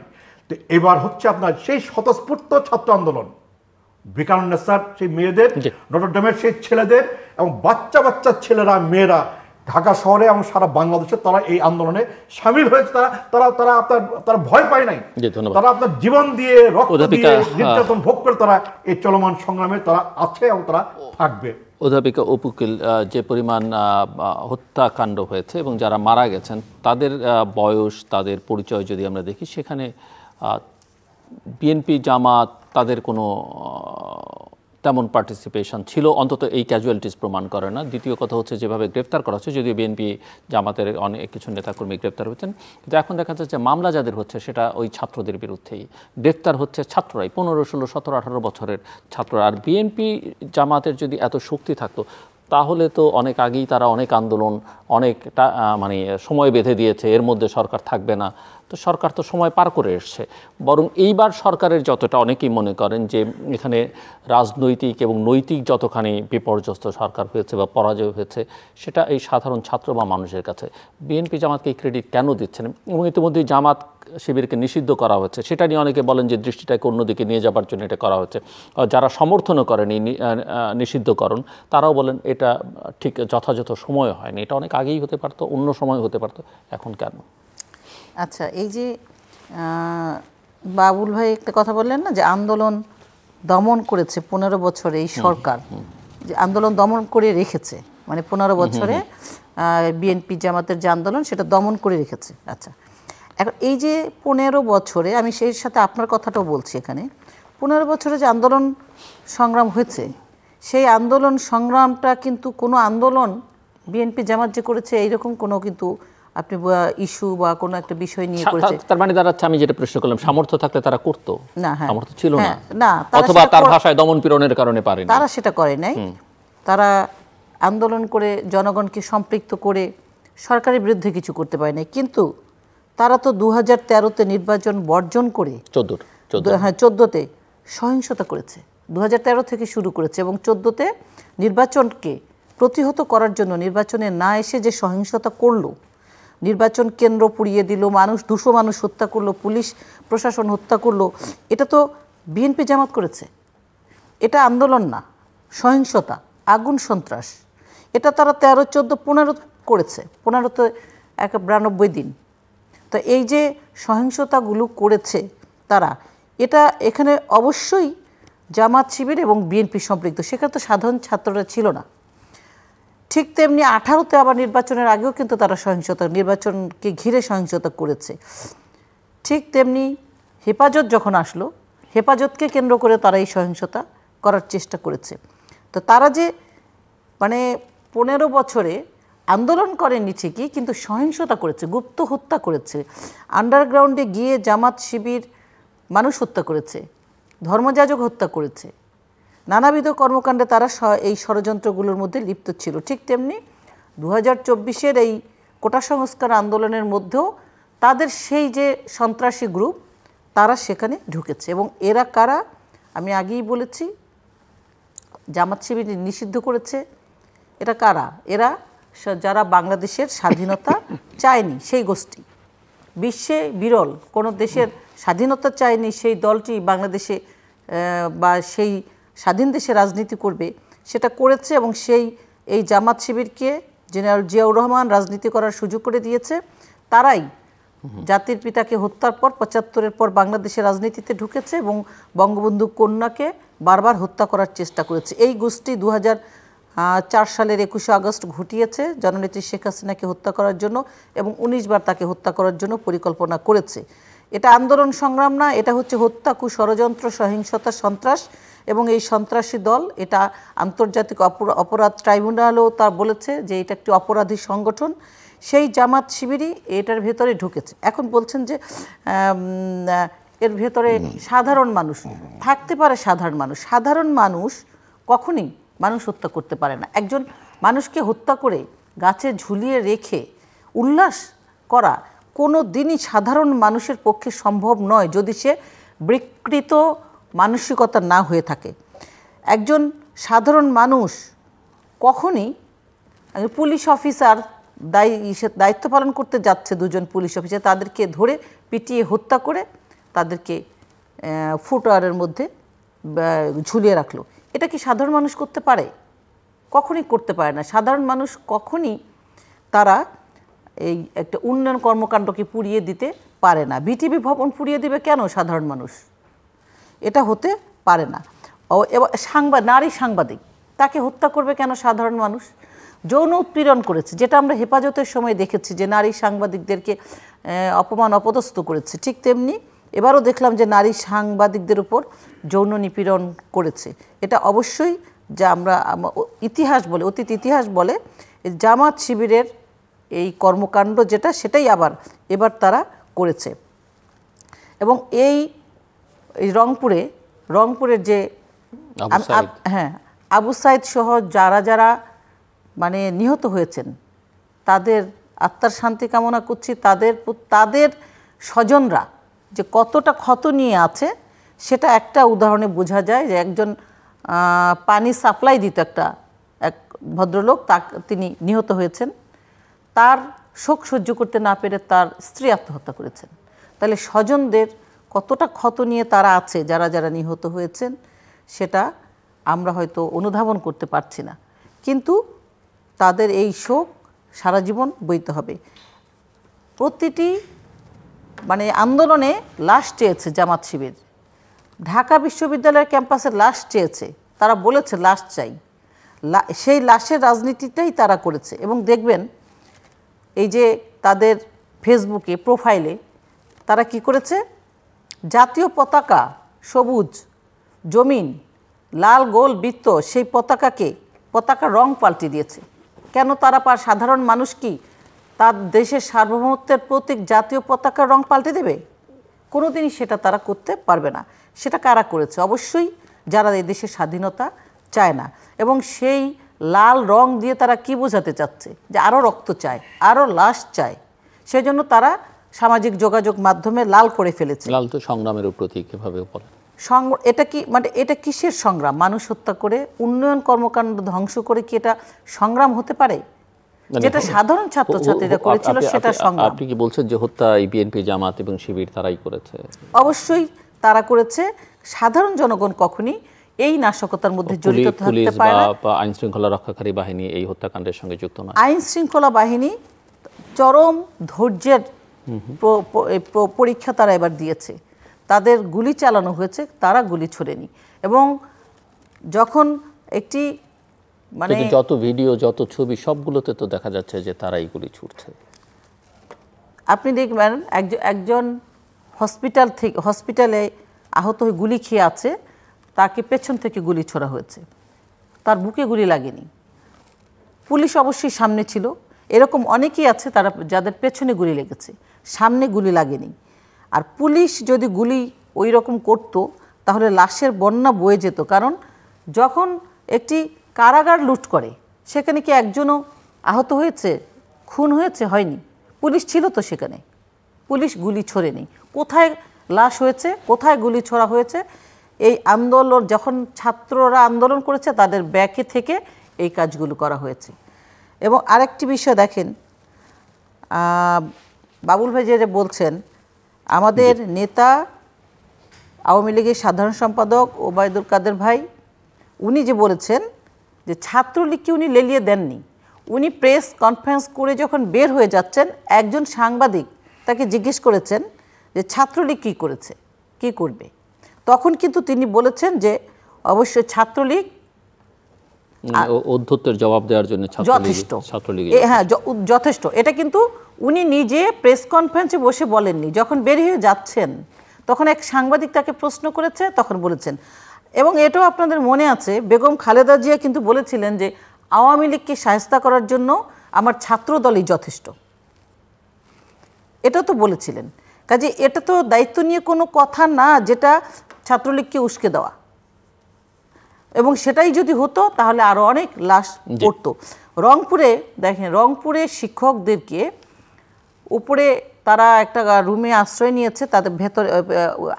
তো এবার হচ্ছে আপনার সেই স্বতঃস্ফূর্ত ছাত্র আন্দোলন, বিকারুন্নেসার সেই মেয়েদের, নটরডেমের সেই ছেলেদের এবং বাচ্চা ছেলেরা, মেয়েরা ঢাকা শহরে এবং সারা বাংলাদেশে তারা এই আন্দোলনে সামিল হয়েছে। তারা ভয় পায় নাই। তারা আপনার জীবন দিয়ে, রক্ত দিয়ে, নির্যাতন ভোগ করে তারা এই চলমান সংগ্রামে তারা আছে এবং তারা থাকবে। অধ্যাপিকা অপুকিল, যে পরিমাণ হত্যাকাণ্ড হয়েছে এবং যারা মারা গেছেন তাদের বয়স, তাদের পরিচয় যদি আমরা দেখি, সেখানে বিএনপি, জামাত তাদের কোনো তেমন পার্টিসিপেশন ছিল, অন্তত এই ক্যাজুয়ালিটিস প্রমাণ করে না। দ্বিতীয় কথা হচ্ছে যেভাবে গ্রেপ্তার করা হচ্ছে, যদিও বিএনপি জামাতের অনেক কিছু নেতাকর্মী গ্রেপ্তার হচ্ছেন, কিন্তু এখন দেখা যাচ্ছে মামলা যাদের হচ্ছে সেটা ওই ছাত্রদের বিরুদ্ধেই, গ্রেপ্তার হচ্ছে ছাত্ররাই, 15, 16, 17, 18 বছরের ছাত্ররা। আর বিএনপি জামাতের যদি এত শক্তি থাকতো তাহলে তো অনেক আগেই তারা অনেক আন্দোলন, অনেকটা মানে সময় বেঁধে দিয়েছে, এর মধ্যে সরকার থাকবে না। তো সরকার তো সময় পার করে এসছে। বরং এইবার সরকারের যতটা, অনেকেই মনে করেন যে এখানে রাজনৈতিক এবং নৈতিক যতখানি বিপর্যস্ত সরকার হয়েছে বা পরাজয় হয়েছে, সেটা এই সাধারণ ছাত্র বা মানুষের কাছে। বিএনপি জামাতকে এই ক্রেডিট কেন দিচ্ছেন? এবং ইতিমধ্যেই জামাত শিবিরকে নিষিদ্ধ করা হচ্ছে, সেটা নিয়ে অনেকে বলেন যে দৃষ্টিটাকে অন্যদিকে নিয়ে যাবার জন্য এটা করা হচ্ছে। যারা সমর্থনও করেন এই নিষিদ্ধকরণ, তারাও বলেন এটা ঠিক যথাযথ সময় হয়নি, এটা অনেক আগেই হতে পারতো, অন্য সময় হতে পারতো, এখন কেন? আচ্ছা, এই যে বাবুল ভাই একটা কথা বললেন না, যে আন্দোলন দমন করেছে 15 বছরে এই সরকার, যে আন্দোলন দমন করে রেখেছে, মানে 15 বছরে বিএনপি জামাতের যে আন্দোলন সেটা দমন করে রেখেছে। আচ্ছা, এখন এই যে 15 বছরে, আমি সেই সাথে আপনার কথাটাও বলছি, এখানে 15 বছরে যে আন্দোলন সংগ্রাম হয়েছে, সেই আন্দোলন সংগ্রামটা কিন্তু কোনো আন্দোলন বিএনপি জামাত যে করেছে এইরকম কোনো কিন্তু আপনি ইস্যু বা কোনো একটা বিষয় নিয়ে করেছে। তার মানে দাঁড়াচ্ছে, আমি যেটা প্রশ্ন করলাম, সামর্থ্য থাকলে তারা করতো না, হ্যাঁ, সামর্থ্য ছিল না, না, অথবা তার ভাষায় দমন পীড়নের কারণে পারেনি, তারা সেটা করে নাই। তারা আন্দোলন করে জনগণকে সম্পৃক্ত করে সরকারের বিরুদ্ধে কিছু করতে পারে নাই। কিন্তু তারা তো 2013-তে নির্বাচন বর্জন করে 14-তে সহিংসতা করেছে। 2013 থেকে শুরু করেছে এবং 14-তে নির্বাচনকে প্রতিহত করার জন্য নির্বাচনে না এসে যে সহিংসতা করলো, নির্বাচন কেন্দ্র পুড়িয়ে দিল, 200 মানুষ হত্যা করলো, পুলিশ প্রশাসন হত্যা করলো, এটা তো বিএনপি জামাত করেছে। এটা আন্দোলন না, সহিংসতা, আগুন সন্ত্রাস। এটা তারা 13, 14, 15 করেছে, 15তে 92 দিন। তো এই যে সহিংসতাগুলো করেছে তারা, এটা এখানে অবশ্যই জামাত শিবির এবং বিএনপি সম্পৃক্ত। সেখানে তো সাধারণ ছাত্ররা ছিল না। ঠিক তেমনি 18-তে আবার নির্বাচনের আগেও কিন্তু তারা সহিংসতা, নির্বাচনকে ঘিরে সহিংসতা করেছে। ঠিক তেমনি হেফাজত যখন আসলো, হেফাজতকে কেন্দ্র করে তারা এই সহিংসতা করার চেষ্টা করেছে। তো তারা যে মানে 15 বছরে আন্দোলন করেনি ঠিকই, কিন্তু সহিংসতা করেছে, গুপ্ত হত্যা করেছে, আন্ডারগ্রাউন্ডে গিয়ে জামাত শিবির মানুষ হত্যা করেছে, ধর্মযাজক হত্যা করেছে, নানাবিধ কর্মকাণ্ডে তারা এই ষড়যন্ত্রগুলোর মধ্যে লিপ্ত ছিল। ঠিক তেমনি 2024-এর এই কোটা সংস্কার আন্দোলনের মধ্যেও তাদের সেই যে সন্ত্রাসী গ্রুপ, তারা সেখানে ঢুকেছে। এবং এরা কারা আমি আগেই বলেছি, জামাত শিবির নিষিদ্ধ করেছে। এটা কারা? এরা যারা বাংলাদেশের স্বাধীনতা চায়নি, সেই গোষ্ঠী। বিশ্বে বিরল কোনো দেশের স্বাধীনতা চায়নি সেই দলটি বাংলাদেশে বা সেই স্বাধীন দেশে রাজনীতি করবে, সেটা করেছে। এবং এই জামাত শিবিরকে জেনারেল জিয়াউর রহমান রাজনীতি করার সুযোগ করে দিয়েছে। তারাই জাতির পিতাকে হত্যার পর 75-এর পর বাংলাদেশের রাজনীতিতে ঢুকেছে এবং বঙ্গবন্ধু কন্যাকে বারবার হত্যা করার চেষ্টা করেছে। এই গোষ্ঠী 2004 সালের 21শে আগস্ট ঘটিয়েছে জননেত্রী শেখ হাসিনাকে হত্যা করার জন্য এবং 19 বার তাকে হত্যা করার জন্য পরিকল্পনা করেছে। এটা আন্দোলন সংগ্রাম না, এটা হচ্ছে হত্যা, ষড়যন্ত্র, সহিংসতা, সন্ত্রাস। এবং এই সন্ত্রাসী দল, এটা আন্তর্জাতিক অপরাধ ট্রাইব্যুনালও তা বলেছে যে এটা একটি অপরাধী সংগঠন। সেই জামাত শিবিরই এটার ভেতরে ঢুকেছে। এখন বলছেন যে এর ভেতরে সাধারণ মানুষ থাকতে পারে। সাধারণ মানুষ কখনই মানুষ হত্যা করতে পারে না। একজন মানুষকে হত্যা করে গাছে ঝুলিয়ে রেখে উল্লাস করা কোনো দিনই সাধারণ মানুষের পক্ষে সম্ভব নয়, যদি সে বিকৃত মানসিকতা না হয়ে থাকে। একজন সাধারণ মানুষ কখনই, পুলিশ অফিসার দায়িত্ব পালন করতে যাচ্ছে, 2জন পুলিশ অফিসার, তাদেরকে ধরে পিটিয়ে হত্যা করে তাদেরকে ফুটওভারের মধ্যে ঝুলিয়ে রাখলো, এটা কি সাধারণ মানুষ করতে পারে? কখনই করতে পারে না। সাধারণ মানুষ কখনই তারা এই একটা উন্নয়ন কর্মকাণ্ডকে পুড়িয়ে দিতে পারে না। বিটিভি ভবন পুড়িয়ে দিবে কেন সাধারণ মানুষ? এটা হতে পারে না। এবার নারী সাংবাদিক, তাকে হত্যা করবে কেন সাধারণ মানুষ? যৌন উৎপীড়ন করেছে, যেটা আমরা হেফাজতের সময় দেখেছি যে নারী সাংবাদিকদেরকে অপমান অপদস্থ করেছে। ঠিক তেমনি এবারও দেখলাম যে নারী সাংবাদিকদের উপর যৌন নিপীড়ন করেছে। এটা অবশ্যই যা আমরা ইতিহাস বলে, অতীত ইতিহাস বলে, জামাত শিবিরের এই কর্মকাণ্ড যেটা, সেটাই এবার তারা করেছে। এবং এই রংপুরের যে আবু সাইদ সহ যারা মানে নিহত হয়েছেন, তাদের আত্মার শান্তি কামনা করছি। তাদের স্বজনরা যে কতটা ক্ষত নিয়ে আছে, সেটা একটা উদাহরণে বোঝা যায়। যে একজন পানি সাপ্লাই দিত এক ভদ্রলোক, তিনি নিহত হয়েছেন। তার শোক সহ্য করতে না পেরে তার স্ত্রী আত্মহত্যা করেছেন। তাহলে স্বজনদের কতটা ক্ষত নিয়ে তারা আছে, যারা নিহত হয়েছেন, সেটা আমরা হয়তো অনুধাবন করতে পারছি না। কিন্তু তাদের এই শোক সারা জীবন বইতে হবে। প্রতিটি মানে আন্দোলনে লাশ চেয়েছে জামাত শিবির। ঢাকা বিশ্ববিদ্যালয়ের ক্যাম্পাসে লাশ চেয়েছে, তারা বলেছে লাশ চাই। সেই লাশের রাজনীতিটাই তারা করেছে। এবং দেখবেন এই যে তাদের ফেসবুকে প্রোফাইলে তারা কি করেছে, জাতীয় পতাকা সবুজ, জমিন লাল গোল বৃত্ত, সেই পতাকার রং পাল্টে দিয়েছে। কেন তারা সাধারণ মানুষ কি তার দেশের সার্বভৌমত্বের প্রতীক জাতীয় পতাকার রং পাল্টে দেবে? কোনোদিনই সেটা তারা করতে পারবে না। সেটা কারা করেছে? অবশ্যই যারা এই দেশের স্বাধীনতা চায় না। এবং সেই লাল রং দিয়ে তারা কি বোঝাতে চাচ্ছে? যে আরও রক্ত চায়, আরও লাশ চায়। সেই জন্য তারা সামাজিক যোগাযোগ মাধ্যমে লাল করে ফেলেছে। লাল তো সংগ্রামের প্রতীক, এভাবে বলেন। এটা কি মানে এটা কিসের সংগ্রাম? মানুষ হত্যা করে, উন্নয়ন কর্মকাণ্ড ধ্বংস করে কি এটা সংগ্রাম হতে পারে? যেটা সাধারণ ছাত্রছাত্রীরা করেছিল সেটা সংগ্রাম। আপনি কি বলছেন যে হত্যা এই বিএনপি, জামাত এবং শিবির তারাই করেছে? অবশ্যই তারা করেছে। সাধারণ জনগণ কখনই এই নাশকতার মধ্যে জড়িত থাকতে পারে না। বা আইন শৃঙ্খলা রক্ষাকারী বাহিনী এই হত্যাকাণ্ডের সঙ্গে যুক্ত নয়। আইন শৃঙ্খলা বাহিনী চরম ধৈর্যের পরীক্ষা তারা এবার দিয়েছে। তাদের গুলি চালানো হয়েছে, তারা গুলি ছোড়েনি। এবং যখন একটি মানে যত ভিডিও, যত ছবি, সবগুলোতে তো দেখা যাচ্ছে যে তারাই গুলি ছুটছে। আপনি দেখবেন একজন হসপিটালে আহত হয়ে গুলি খেয়ে আছে, তাকে পেছন থেকে গুলি ছোড়া হয়েছে, তার বুকে গুলি লাগেনি। পুলিশ অবশ্যই সামনে ছিল। এরকম অনেকেই আছে তারা যাদের পেছনে গুলি লেগেছে, সামনে গুলি লাগেনি। আর পুলিশ যদি গুলি ওই রকম করতো তাহলে লাশের বন্যা বয়ে যেত। কারণ যখন একটি কারাগার লুট করে, সেখানে কি একজনও আহত হয়েছে, খুন হয়েছে? হয়নি। পুলিশ ছিল তো সেখানে, পুলিশ গুলি ছোড়েনি। কোথায় লাশ হয়েছে, কোথায় গুলি ছোড়া হয়েছে? এই আন্দোলন, যখন ছাত্ররা আন্দোলন করেছে তাদের ব্যাকে থেকে এই কাজগুলো করা হয়েছে। এবং আরেকটি বিষয় দেখেন, বাবুল ভাই যে বলছেন, আমাদের নেতা আওয়ামী লীগের সাধারণ সম্পাদক ওবায়দুল কাদের ভাই, উনি যে বলেছেন যে ছাত্রলীগকে উনি লেলিয়ে দেননি। উনি প্রেস কনফারেন্স করে যখন বের হয়ে যাচ্ছেন, একজন সাংবাদিক তাকে জিজ্ঞেস করেছেন যে ছাত্রলীগ কী করেছে, কী করবে। তখন কিন্তু তিনি বলেছেন যে অবশ্যই ছাত্রলীগ অধ্যত্বের জবাব দেওয়ার জন্য যথেষ্ট, হ্যাঁ যথেষ্ট। এটা কিন্তু উনি নিজে প্রেস কনফারেন্সে বসে বলেননি, যখন বেরিয়ে যাচ্ছেন তখন এক সাংবাদিক তাকে প্রশ্ন করেছে, তখন বলেছেন। এবং এটাও আপনাদের মনে আছে, বেগম খালেদা জিয়া কিন্তু বলেছিলেন যে আওয়ামী লীগকে শায়েস্তা করার জন্য আমার ছাত্র দলই যথেষ্ট, এটা তো বলেছিলেন। কাজে এটা তো দায়িত্ব নিয়ে কোনো কথা না যেটা ছাত্রলীগকে উস্কে দেওয়া। এবং সেটাই যদি হতো তাহলে আরও অনেক লাশ পড়তো। রংপুরে দেখেন, রংপুরে শিক্ষকদেরকে উপরে তারা একটা রুমে আশ্রয় নিয়েছে, তাদের ভেতরে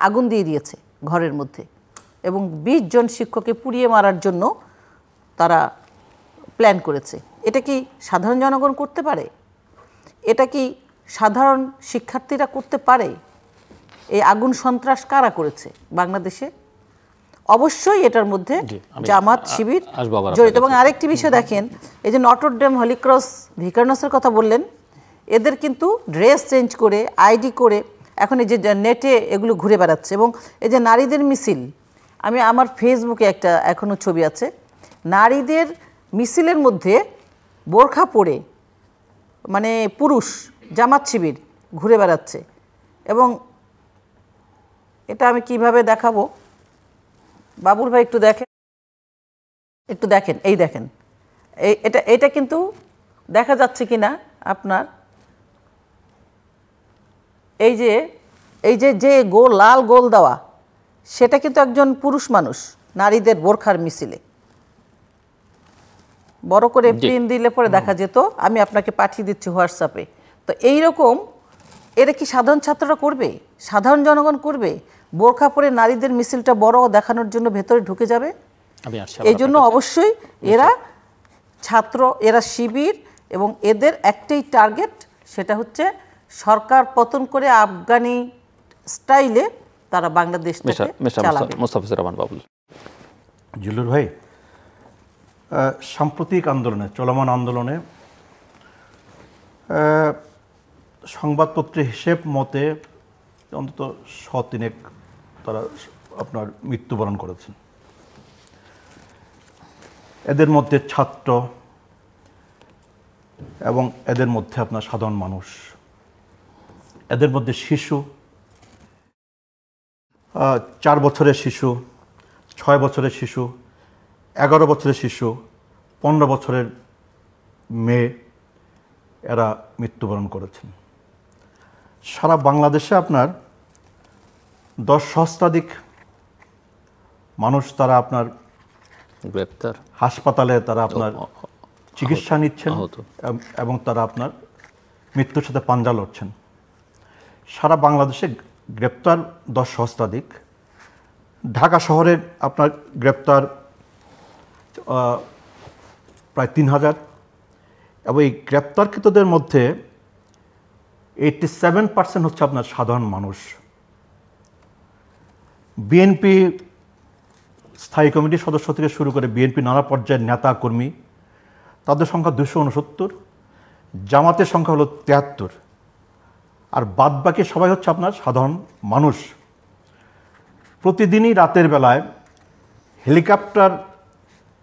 আগুন দিয়ে দিয়েছে ঘরের মধ্যে, এবং 20 জন শিক্ষককে পুড়িয়ে মারার জন্য তারা প্ল্যান করেছে। এটা কি সাধারণ জনগণ করতে পারে? এটা কি সাধারণ শিক্ষার্থীরা করতে পারে? এই আগুন সন্ত্রাস কারা করেছে বাংলাদেশে? অবশ্যই এটার মধ্যে জামাত, শিবির জড়িত। এবং আরেকটি বিষয় দেখেন, এই যে নটর ডেম হলি ক্রস ভিকারনাসের কথা বললেন, এদের কিন্তু ড্রেস চেঞ্জ করে, আইডি করে এখন এই যে নেটে এগুলো ঘুরে বেড়াচ্ছে। এবং এই যে নারীদের মিছিল, আমি আমার ফেসবুকে একটা এখনও ছবি আছে, নারীদের মিছিলের মধ্যে বোরখা পরে মানে পুরুষ জামাত শিবির ঘুরে বেড়াচ্ছে। এবং এটা আমি কিভাবে দেখাবো, বাবুল ভাই একটু দেখেন, একটু দেখেন, এই দেখেন, এটা কিন্তু দেখা যাচ্ছে কিনা আপনার, এই যে গোল লাল গোল দেওয়া, সেটা কিন্তু একজন পুরুষ মানুষ নারীদের বোরখার মিছিলে। বড় করে প্রিন্ট দিলে পরে দেখা যেত, আমি আপনাকে পাঠিয়ে দিচ্ছি হোয়াটসঅ্যাপে। তো এইরকম এটা কি সাধারণ ছাত্ররা করবে? সাধারণ জনগণ করবে? বোরখা পরে নারীদের মিছিলটা বড় দেখানোর জন্য ভেতরে ঢুকে যাবে? এই জন্য অবশ্যই এরা ছাত্র, এরা শিবির, এবং এদের একটাই টার্গেট, সেটা হচ্ছে সরকার পতন করে আফগানি স্টাইলে তারা বাংলাদেশটাকে চালাবে। মোস্তাফিজুর রহমান বাবুল। জিল্লুর ভাই, সাম্প্রতিক আন্দোলনে, চলমান আন্দোলনে সংবাদপত্রের হিসেব মতে অন্তত 103 তারা আপনার মৃত্যুবরণ করেছেন। এদের মধ্যে ছাত্র এবং এদের মধ্যে আপনার সাধারণ মানুষ, এদের মধ্যে শিশু, 4 বছরের শিশু, 6 বছরের শিশু, 11 বছরের শিশু, 15 বছরের মেয়ে, এরা মৃত্যুবরণ করেছেন। সারা বাংলাদেশে আপনার 10 সহস্রাধিক মানুষ তারা আপনার গ্রেপ্তার, হাসপাতালে তারা আপনার চিকিৎসা নিচ্ছেন এবং তারা আপনার মৃত্যুর সাথে পাঞ্জা লড়ছেন। সারা বাংলাদেশে গ্রেপ্তার 10 সহস্রাধিক। ঢাকা শহরে আপনার গ্রেপ্তার প্রায় 3000 এবং এই গ্রেপ্তারকৃতদের মধ্যে 87% হচ্ছে আপনার সাধারণ মানুষ। বিএনপি স্থায়ী কমিটির সদস্য থেকে শুরু করে বিএনপি নানা পর্যায়ের নেতা কর্মী, তাদের সংখ্যা 269, জামাতের সংখ্যা হলো 73, আর বাদবাকি সবাই হচ্ছে আপনার সাধারণ মানুষ। প্রতিদিনই রাতের বেলায় হেলিকপ্টার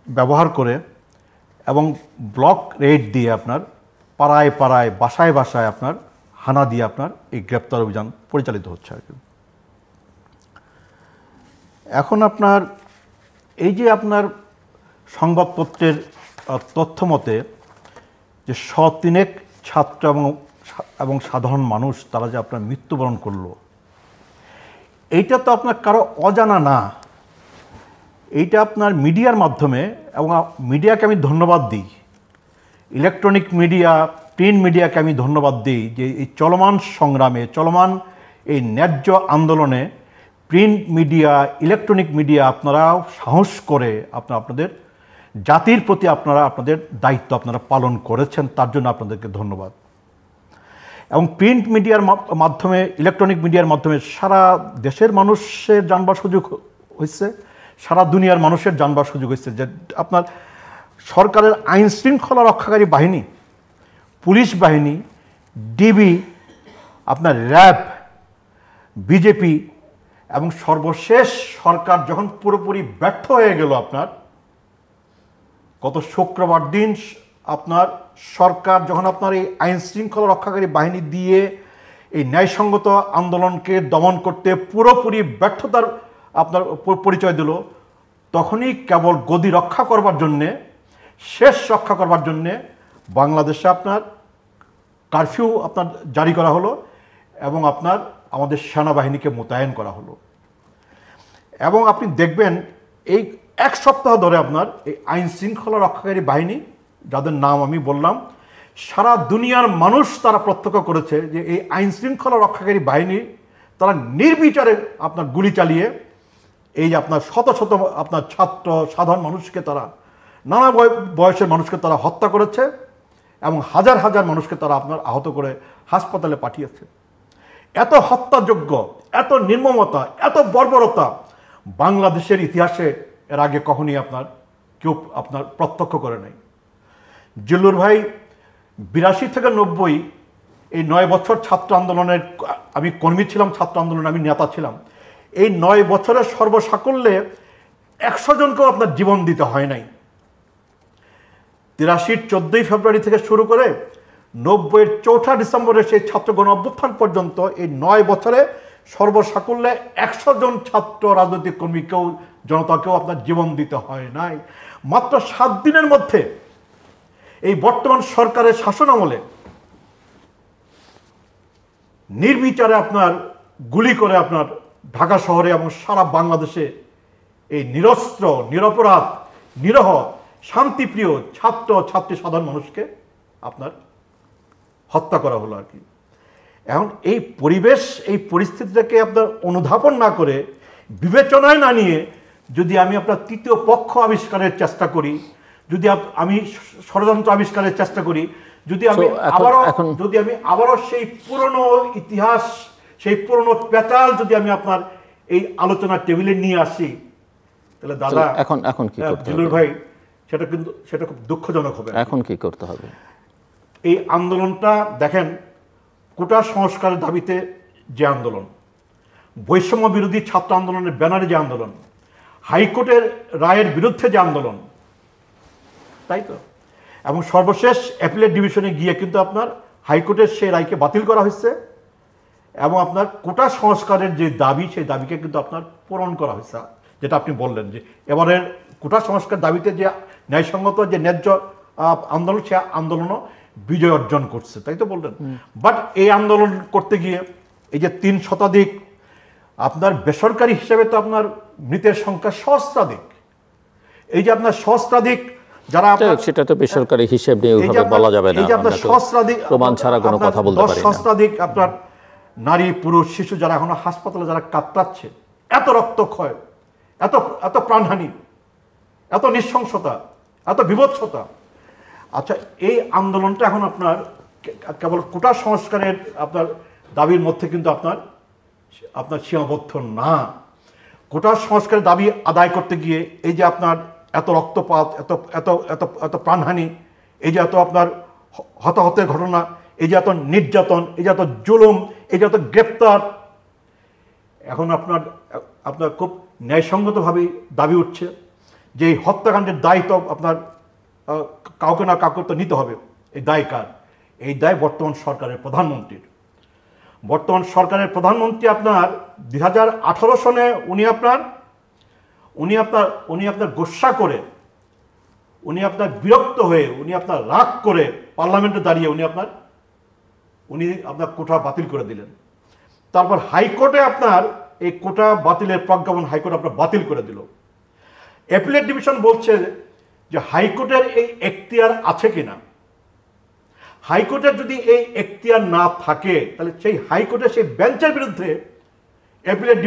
ব্যবহার করে এবং ব্লক রেড দিয়ে আপনার পাড়ায় পাড়ায় বাসায় বাসায় আপনার হানা দিয়ে আপনার এই গ্রেপ্তার অভিযান পরিচালিত হচ্ছে আর কি। এখন আপনার এই যে আপনার সংবাদপত্রের তথ্য মতে যে 103 ছাত্র এবং সাধারণ মানুষ তারা যে আপনার মৃত্যুবরণ করলো, এইটা তো আপনার কারো অজানা না। এইটা আপনার মিডিয়ার মাধ্যমে, এবং মিডিয়াকে আমি ধন্যবাদ দিই, ইলেকট্রনিক মিডিয়া, প্রিন্ট মিডিয়াকে আমি ধন্যবাদ দিই যে এই চলমান সংগ্রামে, চলমান এই ন্যায্য আন্দোলনে প্রিন্ট মিডিয়া, ইলেকট্রনিক মিডিয়া আপনারা সাহস করে আপনাদের জাতির প্রতি আপনাদের দায়িত্ব আপনারা পালন করেছেন, তার জন্য আপনাদেরকে ধন্যবাদ। এবং প্রিন্ট মিডিয়ার মাধ্যমে, ইলেকট্রনিক মিডিয়ার মাধ্যমে সারা দেশের মানুষের জানবার সুযোগ হয়েছে, সারা দুনিয়ার মানুষের জানবার সুযোগ হয়েছে যে আপনার সরকারের আইন শৃঙ্খলা রক্ষাকারী বাহিনী, পুলিশ বাহিনী, ডিবি, আপনার র্যাব, বিজেপি এবং সর্বশেষ সরকার যখন পুরোপুরি ব্যর্থ হয়ে গেল আপনার গত শুক্রবার দিন, আপনার সরকার যখন আপনার এই আইন শৃঙ্খলা রক্ষাকারী বাহিনী দিয়ে এই ন্যায়সঙ্গত আন্দোলনকে দমন করতে পুরোপুরি ব্যর্থতার আপনার পরিচয় দিল, তখনই কেবল গদি রক্ষা করবার জন্যে, শেষ রক্ষা করবার জন্যে বাংলাদেশে আপনার কারফিউ আপনার জারি করা হলো এবং আপনার আমাদের সেনাবাহিনীকে মোতায়েন করা হলো। এবং আপনি দেখবেন এই 1 সপ্তাহ ধরে আপনার এই আইন শৃঙ্খলা রক্ষাকারী বাহিনী, যাদের নাম আমি বললাম, সারা দুনিয়ার মানুষ তারা প্রত্যক্ষ করেছে যে এই আইন শৃঙ্খলা রক্ষাকারী বাহিনী তারা নির্বিচারে আপনার গুলি চালিয়ে এই যে আপনার শত শত আপনার ছাত্র, সাধারণ মানুষকে তারা, নানা বয়সের মানুষকে তারা হত্যা করেছে এবং হাজার হাজার মানুষকে তারা আপনার আহত করে হাসপাতালে পাঠিয়েছে। এত হত্যাযোগ্য, এত নির্মমতা, এত বর্বরতা বাংলাদেশের ইতিহাসে এর আগে কখনই আপনার কেউ আপনার প্রত্যক্ষ করে নাই। জিল্লুর ভাই 82 থেকে 90 এই 9 বছর ছাত্র আন্দোলনের আমি কর্মী ছিলাম, ছাত্র আন্দোলনে আমি নেতা ছিলাম। এই 9 বছরের সর্বসাকল্যে 100 জনকেও আপনার জীবন দিতে হয় নাই। 83 14ই ফেব্রুয়ারি থেকে শুরু করে 90-এর 4 ডিসেম্বরের সেই ছাত্র গণ অভ্যুত্থান পর্যন্ত এই 9 বছরে সর্বসাকল্যে 100 জন ছাত্র রাজনৈতিক কর্মীকেও, জনতাকেও আপনার জীবন দিতে হয় নাই। মাত্র 7 দিনের মধ্যে এই বর্তমান সরকারের শাসন আমলে নির্বিচারে আপনার গুলি করে আপনার ঢাকা শহরে এবং সারা বাংলাদেশে এই নিরস্ত্র, নিরপরাধ, নিরহ, শান্তিপ্রিয় ছাত্র ছাত্রী সাধারণ মানুষকে আপনার হত্যা করা হলো আর কি। এখন এই পরিবেশ, এই পরিস্থিতিটাকে আপনার অনুধাবন না করে, বিবেচনায় না নিয়ে যদি আমি আপনার তৃতীয় পক্ষ আবিষ্কারের চেষ্টা করি, যদি আমি ষড়যন্ত্র আবিষ্কারের চেষ্টা করি, যদি আমি আবারও সেই পুরনো ইতিহাস, সেই পুরনো পেঁচাল যদি আমি আপনার এই আলোচনার টেবিলে নিয়ে আসি, তাহলে দাদা এখন কি করতে হবে জিল্লুর ভাই, সেটা খুব দুঃখজনক হবে। এখন কি করতে হবে? এই আন্দোলনটা দেখেন, কোটা সংস্কারের দাবিতে যে আন্দোলন, বৈষম্য বিরোধী ছাত্র আন্দোলনের ব্যানারে যে আন্দোলন, হাইকোর্টের রায়ের বিরুদ্ধে যে আন্দোলন, তাই তো? এবং সর্বশেষ অ্যাপিলেট ডিভিশনে গিয়ে কিন্তু আপনার হাইকোর্টের সেই রায়কে বাতিল করা হয়েছে এবং আপনার কোটা সংস্কারের যে দাবি, সেই দাবিকে কিন্তু আপনার পূরণ করা হয়েছে। যেটা আপনি বললেন যে এবারের কোটা সংস্কার দাবিতে যে ন্যায়সঙ্গত, যে ন্যায্য আন্দোলন, সে আন্দোলনও বিজয় অর্জন করছে, তাই তো বললেন। বাট এই আন্দোলন করতে গিয়ে এই যে 3 শতাধিক আপনার বেসরকারি হিসেবে তো আপনার মৃতের সংখ্যা সহস্রাধিক, এই যে আপনার সহস্রাধিক যারা সেটা তো বেসরকারি হিসেব নিয়ে ওইভাবে বলা যাবে না, এই যে আপনার সহস্রাধিক প্রমাণ ছাড়া কোনো কথা বলতে পারি না। সহস্রাধিক আপনার নারী পুরুষ শিশু যারা এখনো হাসপাতালে যারা কাতরাচ্ছে, এত রক্তক্ষয়, এত এত প্রাণহানি, এত নৃশংসতা, এত বিভৎসতা। আচ্ছা, এই আন্দোলনটা এখন আপনার কেবল কোটা সংস্কারের আপনার দাবির মধ্যে কিন্তু আপনার সীমাবদ্ধ না। কোটা সংস্কারের দাবি আদায় করতে গিয়ে এই যে আপনার এত রক্তপাত, এত এত এত এত প্রাণহানি, এই যে এত আপনার হতাহতের ঘটনা, এই যে এত নির্যাতন, এই যে এত জুলুম, এই যে এত গ্রেপ্তার, এখন আপনার আপনার খুব ন্যায়সঙ্গতভাবেই দাবি উঠছে যে এই হত্যাকাণ্ডের দায় তো আপনার কাউকে না কাউকে তো নিতে হবে। এই দায় কার? এই দায় বর্তমান সরকারের প্রধানমন্ত্রীর। বর্তমান সরকারের প্রধানমন্ত্রী আপনার 2018 সনে উনি আপনার গোসা করে, উনি আপনার বিরক্ত হয়ে, উনি আপনার রাগ করে পার্লামেন্টে দাঁড়িয়ে উনি আপনার কোটা বাতিল করে দিলেন। তারপর হাইকোর্টে আপনার এই কোটা বাতিলের প্রজ্ঞাপন হাইকোর্ট আপনার বাতিল করে দিল। অ্যাপিলেট ডিভিশন বলছে যে হাইকোর্টের এই এখতিয়ার আছে কিনা। হাইকোর্টের যদি এই এখতিয়ার না থাকে তাহলে সেই হাইকোর্টের সেই বেঞ্চের বিরুদ্ধে অ্যাপিলেট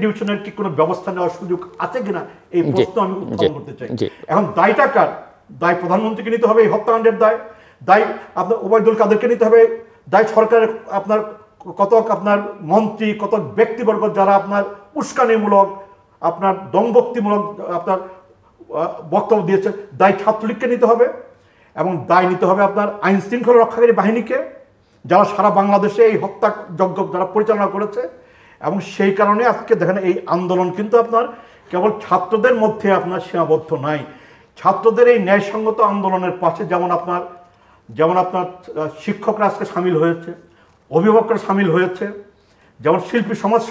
ডিভিশনের কি কোনো ব্যবস্থা নেওয়ার সুযোগ আছে কিনা, এই প্রশ্ন আমি উত্থাপন করতে চাই। এখন দায়টা কার? দায় প্রধানমন্ত্রীকে নিতে হবে এই হত্যাকাণ্ডের দায়, দায় আপনার ওবায়দুল কাদেরকে নিতে হবে, দায় সরকারের আপনার কতক আপনার মন্ত্রী, কতক ব্যক্তিবর্গ যারা আপনার উস্কানিমূলক, আপনার দমভক্তিমূলক আপনার বক্তব্য দিয়েছে, দায় ছাত্রলীগকে নিতে হবে, এবং দায় নিতে হবে আপনার আইন শৃঙ্খলা রক্ষাকারী বাহিনীকে, যারা সারা বাংলাদেশে এই হত্যাযজ্ঞ যারা পরিচালনা করেছে। এবং সেই কারণে আজকে দেখেন এই আন্দোলন কিন্তু আপনার কেবল ছাত্রদের মধ্যে আপনার সীমাবদ্ধ নাই। ছাত্রদের এই ন্যায়সঙ্গত আন্দোলনের পাশে যেমন আপনার শিক্ষকরা আজকে সামিল হয়েছে, অভিভাবকরা সামিল হয়েছে, যেমন শিল্পী সমাজ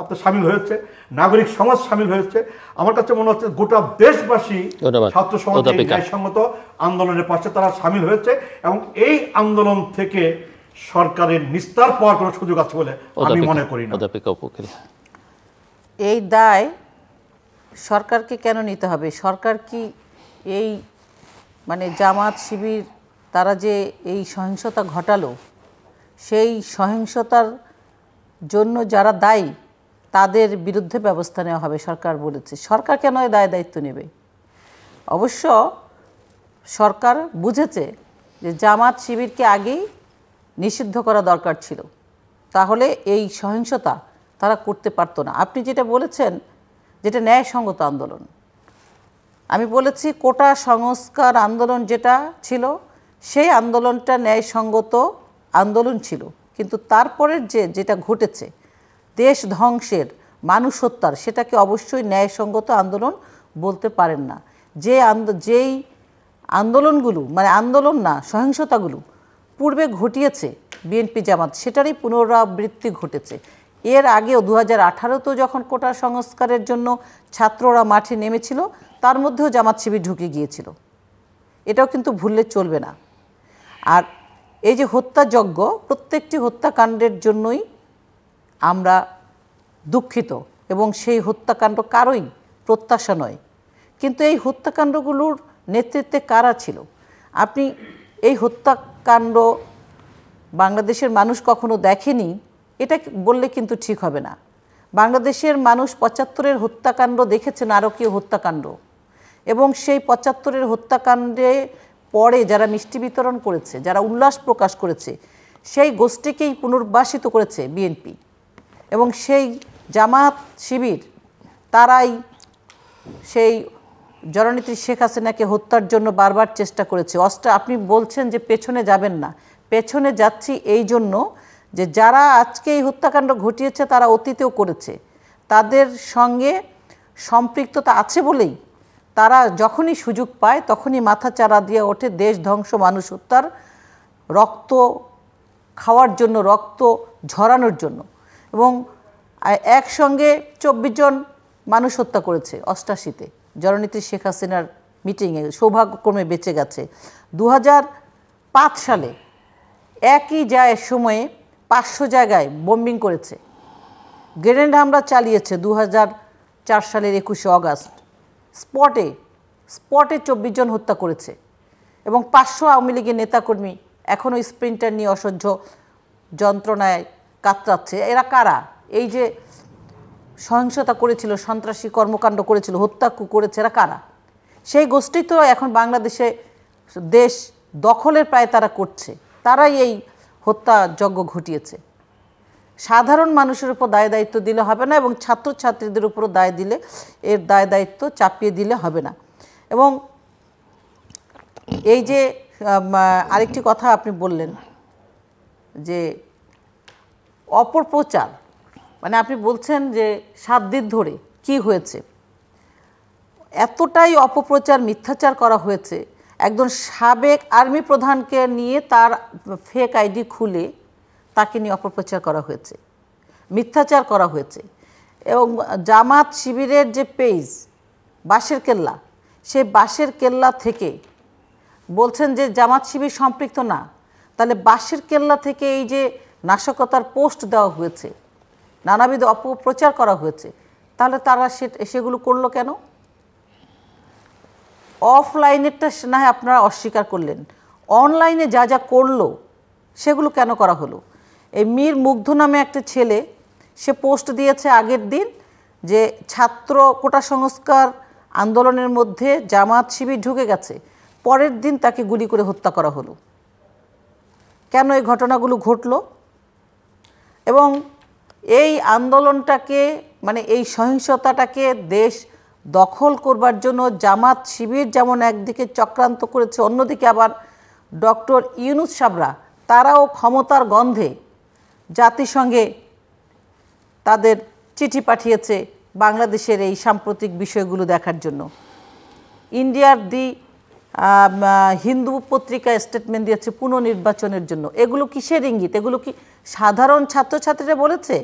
আপনার সামিল হয়েছে, নাগরিক সমাজ সামিল হয়েছে। আমার কাছে মনে হচ্ছে গোটা দেশবাসী ছাত্র সমাজ এই ন্যায়সঙ্গত আন্দোলনের পাশে তারা সামিল হয়েছে, এবং এই আন্দোলন থেকে সরকারের নিস্তার পাওয়ার কোনো সুযোগ আছে বলে আমি মনে করি না। এই দায় সরকারকে কেন নিতে হবে? সরকার কি এই জামাত শিবির তারা যে এই সহিংসতা ঘটালো, সেই সহিংসতার জন্য যারা দায়ী তাদের বিরুদ্ধে ব্যবস্থা নেওয়া হবে সরকার বলেছে। সরকার কেন এই দায়িত্ব নেবে? অবশ্য সরকার বুঝেছে যে জামাত শিবিরকে আগেই নিষিদ্ধ করা দরকার ছিল, তাহলে এই সহিংসতা তারা করতে পারতো না। আপনি যেটা বলেছেন যেটা ন্যায়সঙ্গত আন্দোলন, আমি বলেছি কোটা সংস্কার আন্দোলন যেটা ছিল সেই আন্দোলনটা ন্যায়সঙ্গত আন্দোলন ছিল, কিন্তু তারপরের যেটা ঘটেছে দেশ ধ্বংসের, মানুষ হত্যার, সেটাকে অবশ্যই ন্যায়সঙ্গত আন্দোলন বলতে পারেন না। যেই আন্দোলনগুলো আন্দোলন না, সহিংসতাগুলো পূর্বে ঘটিয়েছে বিএনপি জামাত, সেটারই পুনরাবৃত্তি ঘটেছে। এর আগেও 2018-তেও যখন কোটা সংস্কারের জন্য ছাত্ররা মাঠে নেমেছিল, তার মধ্যেও জামাত শিবির ঢুকে গিয়েছিল, এটাও কিন্তু ভুললে চলবে না। আর এই যে হত্যাযজ্ঞ, প্রত্যেকটি হত্যাকাণ্ডের জন্যই আমরা দুঃখিত, এবং সেই হত্যাকাণ্ড কারোই প্রত্যাশা নয়। কিন্তু এই হত্যাকাণ্ডগুলোর নেতৃত্বে কারা ছিল? আপনি এই হত্যাকাণ্ড বাংলাদেশের মানুষ কখনো দেখেনি এটা বললে কিন্তু ঠিক হবে না। বাংলাদেশের মানুষ 75-এর হত্যাকাণ্ড দেখেছে, নারকীয় হত্যাকাণ্ড, এবং সেই 75-এর হত্যাকাণ্ডে পরে যারা মিষ্টি বিতরণ করেছে, যারা উল্লাস প্রকাশ করেছে, সেই গোষ্ঠীকেই পুনর্বাসিত করেছে বিএনপি, এবং সেই জামাত শিবির তারাই সেই জননেত্রী শেখ হাসিনাকে হত্যার জন্য বারবার চেষ্টা করেছে। আপনি বলছেন যে পেছনে যাবেন না, পেছনে যাচ্ছি এই জন্য যে যারা আজকে এই হত্যাকাণ্ড ঘটিয়েছে তারা অতীতেও করেছে, তাদের সঙ্গে সম্পৃক্ততা আছে বলেই তারা যখনই সুযোগ পায় তখনই মাথা চারা দিয়ে ওঠে দেশ ধ্বংস, মানুষ হত্যার, রক্ত খাওয়ার জন্য, রক্ত ঝরানোর জন্য। এবং একসঙ্গে 24 জন মানুষ হত্যা করেছে 88-তে জননেত্রী শেখ হাসিনার মিটিংয়ে, সৌভাগ্যক্রমে বেঁচে গেছে। 2005 সালে একই সময়ে 500 জায়গায় বোম্বিং করেছে, গ্রেনেড হামলা চালিয়েছে 2004 সালের 21শে অগাস্ট। স্পটে 24 জন হত্যা করেছে এবং 500 আওয়ামী লীগের নেতাকর্মী এখনও স্প্রিন্টার নিয়ে অসহ্য যন্ত্রণায় কাতরাচ্ছে। এরা কারা? এই যে সহিংসতা করেছিল, সন্ত্রাসী কর্মকাণ্ড করেছিল, হত্যা করেছে, এরা কারা? সেই গোষ্ঠী তো এখন বাংলাদেশে দেশ দখলের প্রায় তারা করছে, তারাই এই হত্যাযজ্ঞ ঘটিয়েছে। সাধারণ মানুষের উপর দায় দায়িত্ব দিলে হবে না এবং ছাত্রছাত্রীদের উপরও এর দায় দায়িত্ব চাপিয়ে দিলে হবে না। এবং এই যে আরেকটি কথা আপনি বললেন যে অপপ্রচার, মানে আপনি বলছেন যে 7 দিন ধরে কি হয়েছে, এতটাই অপপ্রচার মিথ্যাচার করা হয়েছে। একজন সাবেক আর্মি প্রধানকে নিয়ে তার ফেক আইডি খুলে তাকে নিয়ে অপপ্রচার করা হয়েছে, মিথ্যাচার করা হয়েছে। এবং জামাত শিবিরের যে পেজ বাঁশের কেল্লা, সেই বাঁশের কেল্লা থেকে বলছেন যে জামাত শিবির সম্পৃক্ত না, তাহলে বাঁশের কেল্লা থেকে এই যে নাশকতার পোস্ট দেওয়া হয়েছে, নানাবিধ অপপ্রচার করা হয়েছে, তাহলে তারা সেগুলো করলো কেন? অফলাইনেরটা না হয় আপনারা অস্বীকার করলেন, অনলাইনে যা যা করলো সেগুলো কেন করা হলো? এই মীর মুগ্ধ নামে একটা ছেলে, সে পোস্ট দিয়েছে আগের দিন যে ছাত্র কোটা সংস্কার আন্দোলনের মধ্যে জামাত শিবির ঢুকে গেছে, পরের দিন তাকে গুলি করে হত্যা করা হলো। কেন এই ঘটনাগুলো ঘটলো? এবং এই আন্দোলনটাকে, মানে এই সহিংসতাটাকে দেশ দখল করবার জন্য জামাত শিবির যেমন একদিকে চক্রান্ত করেছে, অন্যদিকে আবার ডক্টর ইউনূস সাবরা তারাও ক্ষমতার গন্ধে জাতিসংঘে তাদের চিঠি পাঠিয়েছে বাংলাদেশের এই সাম্প্রতিক বিষয়গুলো দেখার জন্য। ইন্ডিয়ার হিন্দু পত্রিকায় স্টেটমেন্ট দিয়েছে পুনর্নির্বাচনের জন্য। এগুলো কিসের ইঙ্গিত? এগুলো কি সাধারণ ছাত্রছাত্রীরা বলেছে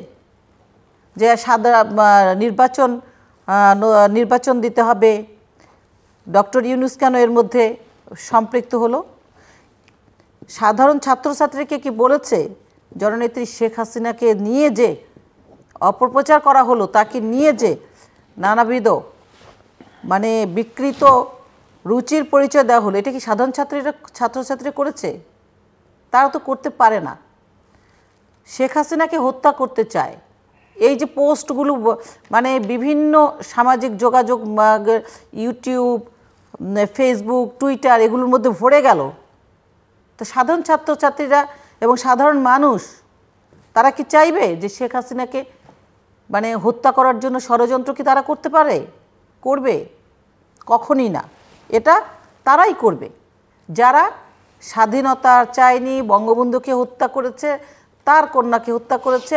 যে নির্বাচন দিতে হবে? ডক্টর ইউনূস কেন এর মধ্যে সম্পৃক্ত হলো? সাধারণ ছাত্রছাত্রীকে কি বলেছে জননেত্রী শেখ হাসিনাকে নিয়ে যে অপপ্রচার করা হলো, তাকে নিয়ে যে নানাবিধ মানে বিকৃত রুচির পরিচয় দেওয়া হলো, এটা কি সাধারণ ছাত্রছাত্রী করেছে? তারা তো করতে পারে না। শেখ হাসিনাকে হত্যা করতে চায়। এই যে পোস্টগুলো মানে বিভিন্ন সামাজিক যোগাযোগ, ইউটিউব, ফেসবুক, টুইটার এগুলোর মধ্যে ভরে গেল, তো সাধারণ ছাত্রছাত্রীরা এবং সাধারণ মানুষ তারা কি চাইবে যে শেখ হাসিনাকে মানে হত্যা করার জন্য ষড়যন্ত্র কি তারা করতে পারে? করবে? কখনই না। এটা তারাই করবে যারা স্বাধীনতা চায়নি, বঙ্গবন্ধুকে হত্যা করেছে, তার কন্যাকে হত্যা করেছে,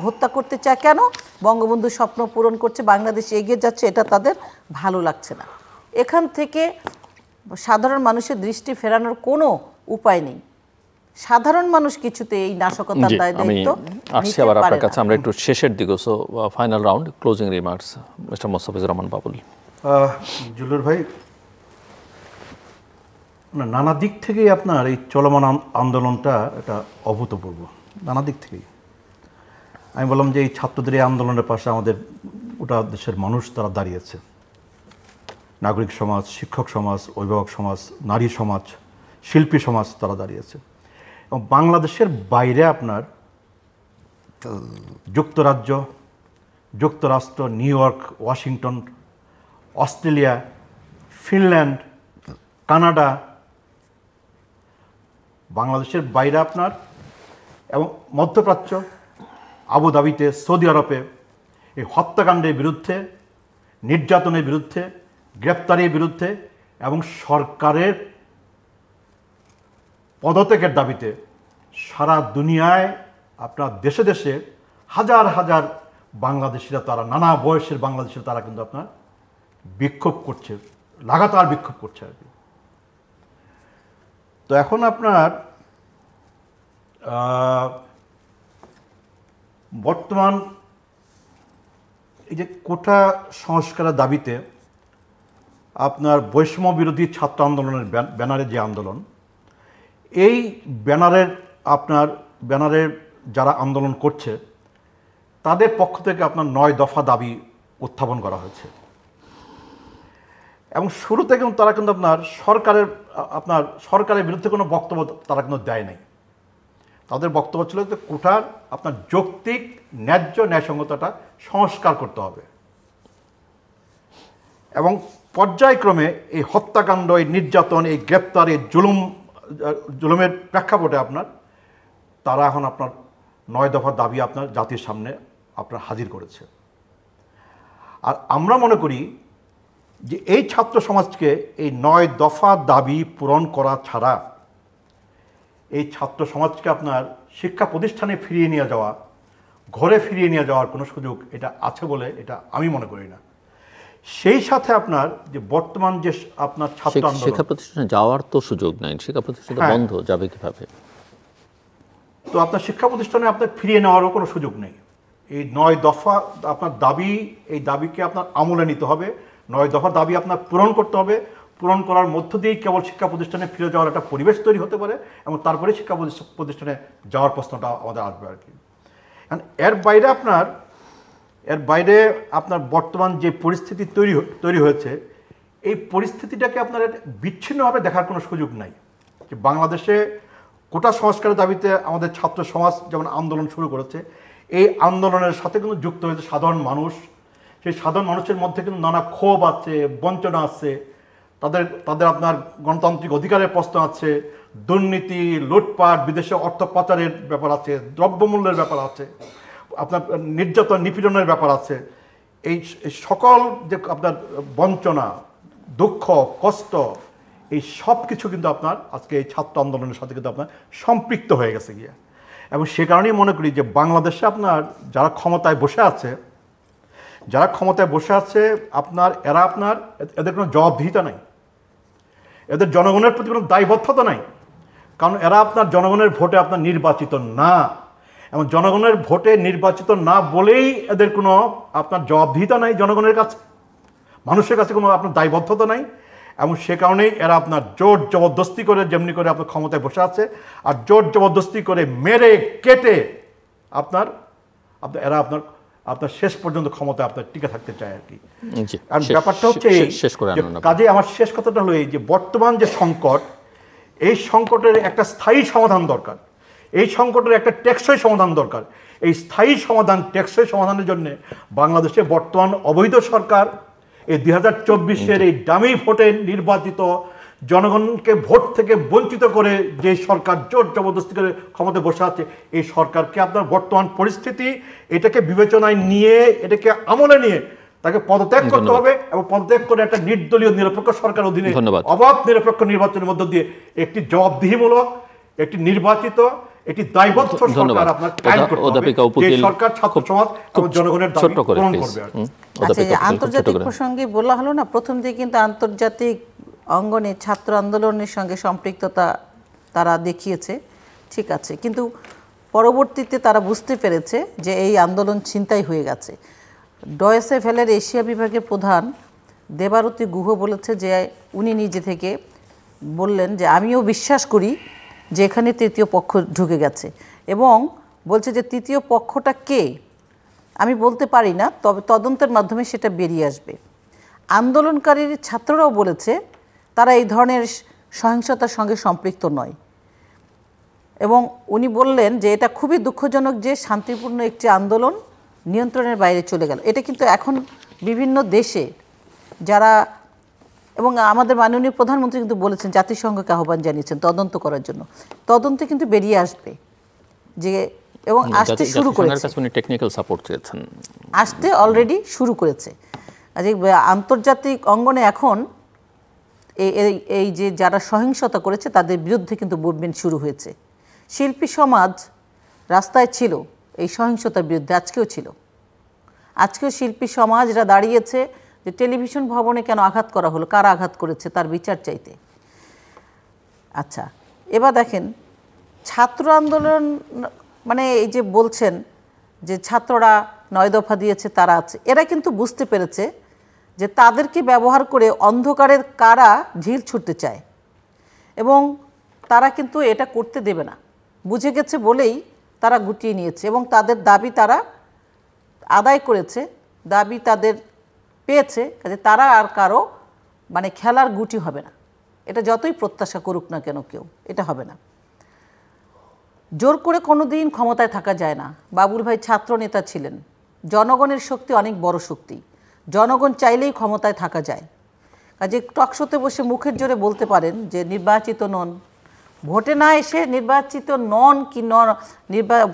হত্যা করতে চায় কেন? বঙ্গবন্ধুর স্বপ্ন পূরণ করছে, বাংলাদেশ এগিয়ে যাচ্ছে, এটা তাদের ভালো লাগছে না। এখান থেকে সাধারণ মানুষের দৃষ্টি ফেরানোর কোনো উপায় নেই। সাধারণ মানুষ কিছুতে এই নাশকতার দায় দায়িত্ব আসছি আবার আপনার কাছে, আমরা একটু শেষের দিকে। So final round, closing remarks, mister Mostafizur Rahman Babul. জুলুর ভাই, নানা দিক থেকেই আপনার এই চলমান আন্দোলনটা এটা অভূতপূর্ব, নানা দিক থেকেই। আমি বললাম যে এই ছাত্রদের এই আন্দোলনের পাশে আমাদের গোটা দেশের মানুষ তারা দাঁড়িয়েছে, নাগরিক সমাজ, শিক্ষক সমাজ, অভিভাবক সমাজ, নারী সমাজ, শিল্পী সমাজ তারা দাঁড়িয়েছে। এবং বাংলাদেশের বাইরে আপনার যুক্তরাজ্য, যুক্তরাষ্ট্র, new York, Washington, Australia, Finland, Canada, বাংলাদেশের বাইরে আপনার এবং মধ্যপ্রাচ্য, আবুধাবিতে, সৌদি আরবে এই হত্যাকাণ্ডের বিরুদ্ধে, নির্যাতনের বিরুদ্ধে, গ্রেপ্তারের বিরুদ্ধে এবং সরকারের পদত্যাগের দাবিতে সারা দুনিয়ায় আপনার দেশে দেশে হাজার হাজার বাংলাদেশিরা, তারা নানা বয়সের বাংলাদেশিরা তারা কিন্তু আপনার বিক্ষোভ করছে, লাগাতার বিক্ষোভ করছে আর কি। তো এখন আপনার বর্তমান এই যে কোটা সংস্কারের দাবিতে আপনার বৈষম্য বিরোধী ছাত্র আন্দোলনের ব্যানারে যে আন্দোলন, এই ব্যানারের যারা আন্দোলন করছে তাদের পক্ষ থেকে আপনার 9 দফা দাবি উত্থাপন করা হয়েছে এবং শুরু থেকে তারা কিন্তু সরকারের বিরুদ্ধে কোনো বক্তব্য তারা কিন্তু দেয় নাই। তাদের বক্তব্য ছিল যে কোটার আপনার যৌক্তিক ন্যায়সঙ্গতটা সংস্কার করতে হবে এবং পর্যায়ক্রমে এই হত্যাকাণ্ড, এই নির্যাতন, এই গ্রেপ্তার, এই জুলুমের প্রেক্ষাপটে তারা এখন 9 দফা দাবি জাতির সামনে হাজির করেছে। আর আমরা মনে করি যে এই ছাত্র সমাজকে এই 9 দফা দাবি পূরণ করা ছাড়া এই ছাত্র সমাজকে শিক্ষা প্রতিষ্ঠানে ফিরিয়ে নিয়ে যাওয়া, ঘরে ফিরিয়ে নিয়ে যাওয়ার কোনো সুযোগ এটা আছে বলে এটা আমি মনে করি না। সেই সাথে যে বর্তমান যে ছাত্র আন্দোলন, শিক্ষা প্রতিষ্ঠানে যাওয়ার তো সুযোগ নাই, শিক্ষা প্রতিষ্ঠান বন্ধ, যাবে কিভাবে? তো শিক্ষা প্রতিষ্ঠানে ফিরিয়ে নেওয়ারও কোনো সুযোগ নেই। এই 9 দফা দাবি, এই দাবিকে আমলে নিতে হবে। 9 দফা দাবি পূরণ করতে হবে। পূরণ করার মধ্য দিয়েই কেবল শিক্ষা প্রতিষ্ঠানে ফিরে যাওয়ার একটা পরিবেশ তৈরি হতে পারে এবং তারপরে শিক্ষা প্রতিষ্ঠানে যাওয়ার প্রশ্নটা আমাদের আসবে আর কি। এর বাইরে বর্তমান যে পরিস্থিতি তৈরি হয়েছে, এই পরিস্থিতিটাকে বিচ্ছিন্নভাবে দেখার কোনো সুযোগ নাই। যে বাংলাদেশে কোটা সংস্কারের দাবিতে আমাদের ছাত্র সমাজ যেমন আন্দোলন শুরু করেছে, এই আন্দোলনের সাথে কিন্তু যুক্ত হয়েছে সাধারণ মানুষ। সেই সাধারণ মানুষের মধ্যে কিন্তু নানা ক্ষোভ আছে, বঞ্চনা আছে, তাদের গণতান্ত্রিক অধিকারের প্রশ্ন আছে, দুর্নীতি, লুটপাট, বিদেশে অর্থ পাচারের ব্যাপার আছে, দ্রব্যমূল্যের ব্যাপার আছে, নির্যাতন নিপীড়নের ব্যাপার আছে। এই সকল যে বঞ্চনা, দুঃখ, কষ্ট, এই সব কিছু কিন্তু আজকে এই ছাত্র আন্দোলনের সাথে কিন্তু সম্পৃক্ত হয়ে গেছে গিয়ে। এবং সে কারণেই মনে করি যে বাংলাদেশে যারা ক্ষমতায় বসে আছে এদের কোনো জবাবদিহিতা নাই, এদের জনগণের প্রতি কোনো দায়বদ্ধতা নাই। কারণ এরা জনগণের ভোটে নির্বাচিত না, এবং জনগণের ভোটে নির্বাচিত না বলেই এদের কোনো জবাবদিহিতা নাই জনগণের কাছে, মানুষের কাছে কোনো দায়বদ্ধতা নাই। এবং সে কারণেই এরা জোর জবরদস্তি করে, যেমনি করে ক্ষমতায় বসে আছে, আর জোর জবরদস্তি করে মেরে কেটে এরা শেষ পর্যন্ত ক্ষমতায় টিকে থাকতে চায় আর কি। আর ব্যাপারটা হচ্ছে কাজে আমার শেষ কথাটা হলো এই যে বর্তমান যে সংকট, এই সংকটের একটা স্থায়ী সমাধান দরকার, এই সংকটের একটা টেকসই সমাধান দরকার। এই স্থায়ী সমাধান, টেকসই সমাধানের জন্য বাংলাদেশে বর্তমান অবৈধ সরকার, এই 2024-এর এই দামি ভোটে নির্বাচিত, জনগণকে ভোট থেকে বঞ্চিত করে যে সরকার জোর জবরদস্তি করে ক্ষমতায় বসে আছে, এই সরকারকে বর্তমান পরিস্থিতি এটাকে বিবেচনায় নিয়ে, এটাকে আমলে নিয়ে তাকে পদত্যাগ করতে হবে এবং পদত্যাগ করে একটা নির্দলীয় নিরপেক্ষ সরকার অধীনে অবাধ নিরপেক্ষ নির্বাচনের মধ্য দিয়ে একটি জবাবদিহিমূলক, একটি নির্বাচিত, একটি দায়বদ্ধ সরকার কায়েম করতে হবে, যে সরকার ছাত্র সমাজ এবং জনগণের দাবি পূরণ করবে। আচ্ছা, আন্তর্জাতিক প্রসঙ্গে বলা হলো না, প্রথম দিকে কিন্তু আন্তর্জাতিক অঙ্গনে ছাত্র আন্দোলনের সঙ্গে সম্পৃক্ততা তারা দেখিয়েছে, ঠিক আছে, কিন্তু পরবর্তীতে তারা বুঝতে পেরেছে যে এই আন্দোলন ছিনতাই হয়ে গেছে। ডয়েসে ভেলের এশিয়া বিভাগের প্রধান দেবারতী গুহ বলেছে যে উনি নিজে থেকে বললেন যে আমিও বিশ্বাস করি যে এখানে তৃতীয় পক্ষ ঢুকে গেছে, এবং বলছে যে তৃতীয় পক্ষটা কে আমি বলতে পারি না, তবে তদন্তের মাধ্যমে সেটা বেরিয়ে আসবে। আন্দোলনকারীর ছাত্ররাও বলেছে তারা এই ধরনের সহিংসতার সঙ্গে সম্পৃক্ত নয়, এবং উনি বললেন যে এটা খুবই দুঃখজনক যে শান্তিপূর্ণ একটি আন্দোলন নিয়ন্ত্রণের বাইরে চলে গেল। এটা কিন্তু এখন বিভিন্ন দেশে যারা, এবং আমাদের মাননীয় প্রধানমন্ত্রী কিন্তু বলেছেন, জাতিসংঘকে আহ্বান জানিয়েছেন তদন্ত করার জন্য, তদন্তে কিন্তু বেরিয়ে আসবে যে, এবং আসতে শুরু করেছে, টেকনিক্যাল সাপোর্ট চেয়েছেন, আসতে অলরেডি শুরু করেছে। আন্তর্জাতিক অঙ্গনে এখন এই যে যারা সহিংসতা করেছে তাদের বিরুদ্ধে কিন্তু মুভমেন্ট শুরু হয়েছে। শিল্পী সমাজ রাস্তায় ছিল এই সহিংসতার বিরুদ্ধে, আজকেও ছিল, আজকেও শিল্পী সমাজরা দাঁড়িয়েছে যে টেলিভিশন ভবনে কেন আঘাত করা হলো, কারা আঘাত করেছে তার বিচার চাইতে। আচ্ছা, এবার দেখেন ছাত্র আন্দোলন, মানে এই যে বলছেন যে ছাত্ররা 9 দফা দিয়েছে, তারা আছে, এরা কিন্তু বুঝতে পেরেছে যে তাদেরকে ব্যবহার করে অন্ধকারের কারা ঝিল ছুটতে চায়, এবং তারা কিন্তু এটা করতে দেবে না, বুঝে গেছে বলেই তারা গুটিয়ে নিয়েছে এবং তাদের দাবি তারা আদায় করেছে, দাবি তাদের পেয়েছে, কাজে তারা আর কারো মানে খেলার গুটি হবে না। এটা যতই প্রত্যাশা করুক না কেন কেউ, এটা হবে না। জোর করে কোনো দিন ক্ষমতায় থাকা যায় না। বাবুল ভাই ছাত্র নেতা ছিলেন। জনগণের শক্তি অনেক বড় শক্তি, জনগণ চাইলেই ক্ষমতায় থাকা যায়। কাজে টকশোতে বসে মুখের জোরে বলতে পারেন যে নির্বাচিত নন, ভোটে না এসে নির্বাচিত নন কি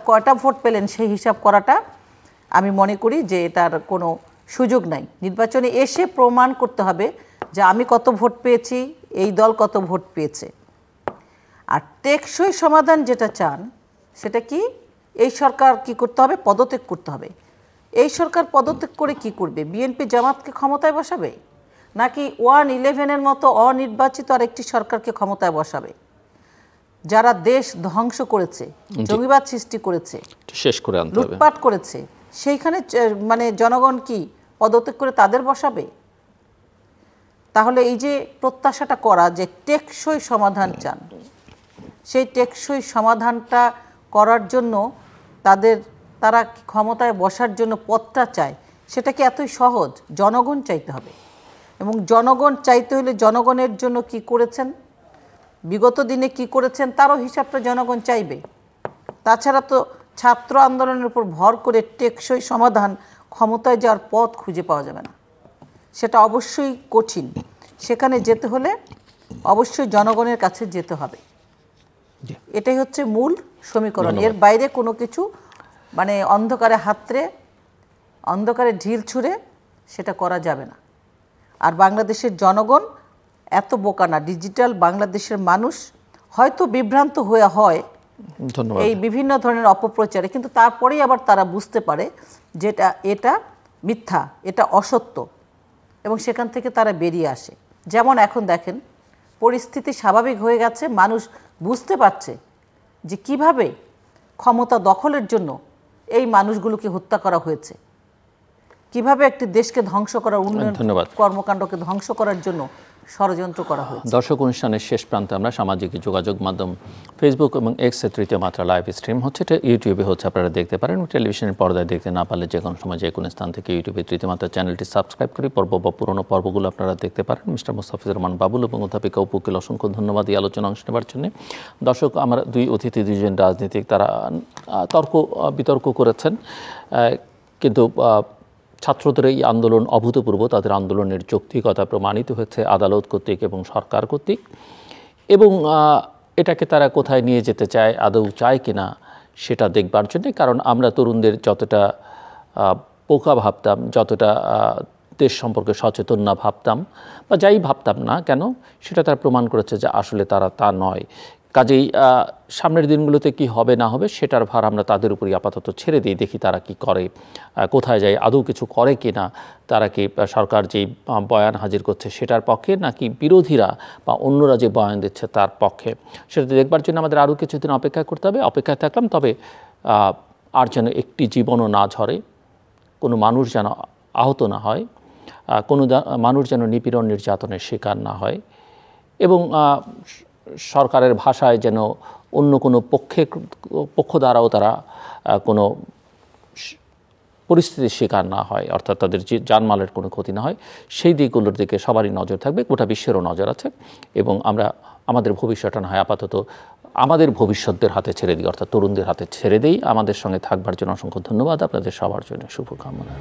কয়টা ভোট পেলেন সেই হিসাব করাটা আমি মনে করি যে এটার কোনো সুযোগ নাই। নির্বাচনে এসে প্রমাণ করতে হবে যে আমি কত ভোট পেয়েছি, এই দল কত ভোট পেয়েছে। আর টেকসই সমাধান যেটা চান সেটা কি, এই সরকার কি করতে হবে, পদত্যাগ করতে হবে। এই সরকার পদত্যাগ করে কি করবে, বিএনপি জামাতকে ক্ষমতায় বসাবে, নাকি 1-11-এর মতো অনির্বাচিত আরেকটি সরকারকে ক্ষমতায় বসাবে, যারা দেশ ধ্বংস করেছে, জঙ্গিবাদ সৃষ্টি করেছে, শেষ করে আনতে হবে, লুটপাট করেছে, সেইখানে মানে জনগণ কি পদত্যাগ করে তাদের বসাবে? তাহলে এই যে প্রত্যাশাটা করা যে টেকসই সমাধান চান, সেই টেকসই সমাধানটা করার জন্য তারা ক্ষমতায় বসার জন্য পথটা চায়, সেটা কি এতই সহজ? জনগণ চাইতে হবে, এবং জনগণ চাইতে হলে জনগণের জন্য কি করেছেন, বিগত দিনে কি করেছেন তারও হিসাবটা জনগণ চাইবে। তাছাড়া তো ছাত্র আন্দোলনের উপর ভর করে টেকসই সমাধান ক্ষমতায় যাওয়ার পথ খুঁজে পাওয়া যাবে না, সেটা অবশ্যই কঠিন। সেখানে যেতে হলে অবশ্যই জনগণের কাছে যেতে হবে, এটাই হচ্ছে মূল সমীকরণ। এর বাইরে কোনো কিছু মানে অন্ধকারে হাতড়ে অন্ধকারে ঢিল ছুঁড়ে সেটা করা যাবে না। আর বাংলাদেশের জনগণ এত বোকা না, ডিজিটাল বাংলাদেশের মানুষ হয়তো বিভ্রান্ত হয়ে হয় এই বিভিন্ন ধরনের অপপ্রচারে, কিন্তু তারপরেই আবার তারা বুঝতে পারে যে এটা মিথ্যা, এটা অসত্য, এবং সেখান থেকে তারা বেরিয়ে আসে। যেমন এখন দেখেন পরিস্থিতি স্বাভাবিক হয়ে গেছে, মানুষ বুঝতে পারছে যে কিভাবে ক্ষমতা দখলের জন্য এই মানুষগুলোকে হত্যা করা হয়েছে, কিভাবে একটি দেশকে ধ্বংস করার, উন্নয়ন কর্মকাণ্ডকে ধ্বংস করার জন্য ষড়যন্ত্র করা হয়েছে। দর্শক, অনুষ্ঠানের শেষ প্রান্তে আমরা সামাজিক যোগাযোগ মাধ্যম ফেসবুক এবং এক্সের তৃতীয় মাত্রা লাইভ স্ট্রিম হচ্ছে, এটা ইউটিউবে হচ্ছে, আপনারা দেখতে পারেন। টেলিভিশনের পর্দায় দেখতে না পারলে যে কোনো সময় যে কোনো স্থান থেকে ইউটিউবে তৃতীয় মাত্রা চ্যানেলটি সাবস্ক্রাইব করে পর্ব বা পুরোনো পর্বগুলো আপনারা দেখতে পারেন। মিস্টার মোস্তাফিজুর রহমান বাবুল এবং অধ্যাপিকা উপুকে অসংখ্য ধন্যবাদ এই আলোচনা অংশ নেওয়ার জন্য। দর্শক, আমার দুই অতিথি, দুইজন রাজনীতিক, তারা বিতর্ক করেছেন, কিন্তু ছাত্রদের এই আন্দোলন অভূতপূর্ব, তাদের আন্দোলনের যৌক্তিকতা প্রমাণিত হয়েছে আদালত কর্তৃক এবং সরকার কর্তৃক, এবং এটাকে তারা কোথায় নিয়ে যেতে চায়, আদৌ চায় কিনা সেটা দেখবার জন্যে। কারণ আমরা তরুণদের যতটা পোকা ভাবতাম, যতটা দেশ সম্পর্কে সচেতন না ভাবতাম, বা যাই ভাবতাম না কেন, সেটা তারা প্রমাণ করেছে যে আসলে তারা তা নয়। কাজেই সামনের দিনগুলোতে কি হবে না হবে সেটার ভার আমরা তাদের উপরই আপাতত ছেড়ে দিই, দেখি তারা কি করে, কোথায় যায়, আদৌ কিছু করে কি না, তারা কি সরকার যেই বয়ান হাজির করছে সেটার পক্ষে, নাকি বিরোধীরা বা অন্যরা যে বয়ান দিচ্ছে তার পক্ষে, সেটা দেখবার জন্য আমাদের আরও কিছুদিন অপেক্ষা করতে হবে। অপেক্ষায় থাকলাম, তবে আর যেন একটি জীবনও না ঝরে, কোনো মানুষ যেন আহত না হয়, কোনো মানুষ যেন নিপীড়ন নির্যাতনের শিকার না হয়, এবং সরকারের ভাষায় যেন অন্য কোনো পক্ষ দ্বারাও তারা কোনো পরিস্থিতির শিকার না হয়, অর্থাৎ তাদের যে জানমালের কোনো ক্ষতি না হয়, সেই দিকগুলোর দিকে সবারই নজর থাকবে, গোটা বিশ্বেরও নজর আছে। এবং আমরা আমাদের ভবিষ্যৎটা না হয় আপাতত আমাদের ভবিষ্যৎদের হাতে ছেড়ে দিই, অর্থাৎ তরুণদের হাতে ছেড়ে দিই। আমাদের সঙ্গে থাকবার জন্য অসংখ্য ধন্যবাদ, আপনাদের সবার জন্য শুভকামনা।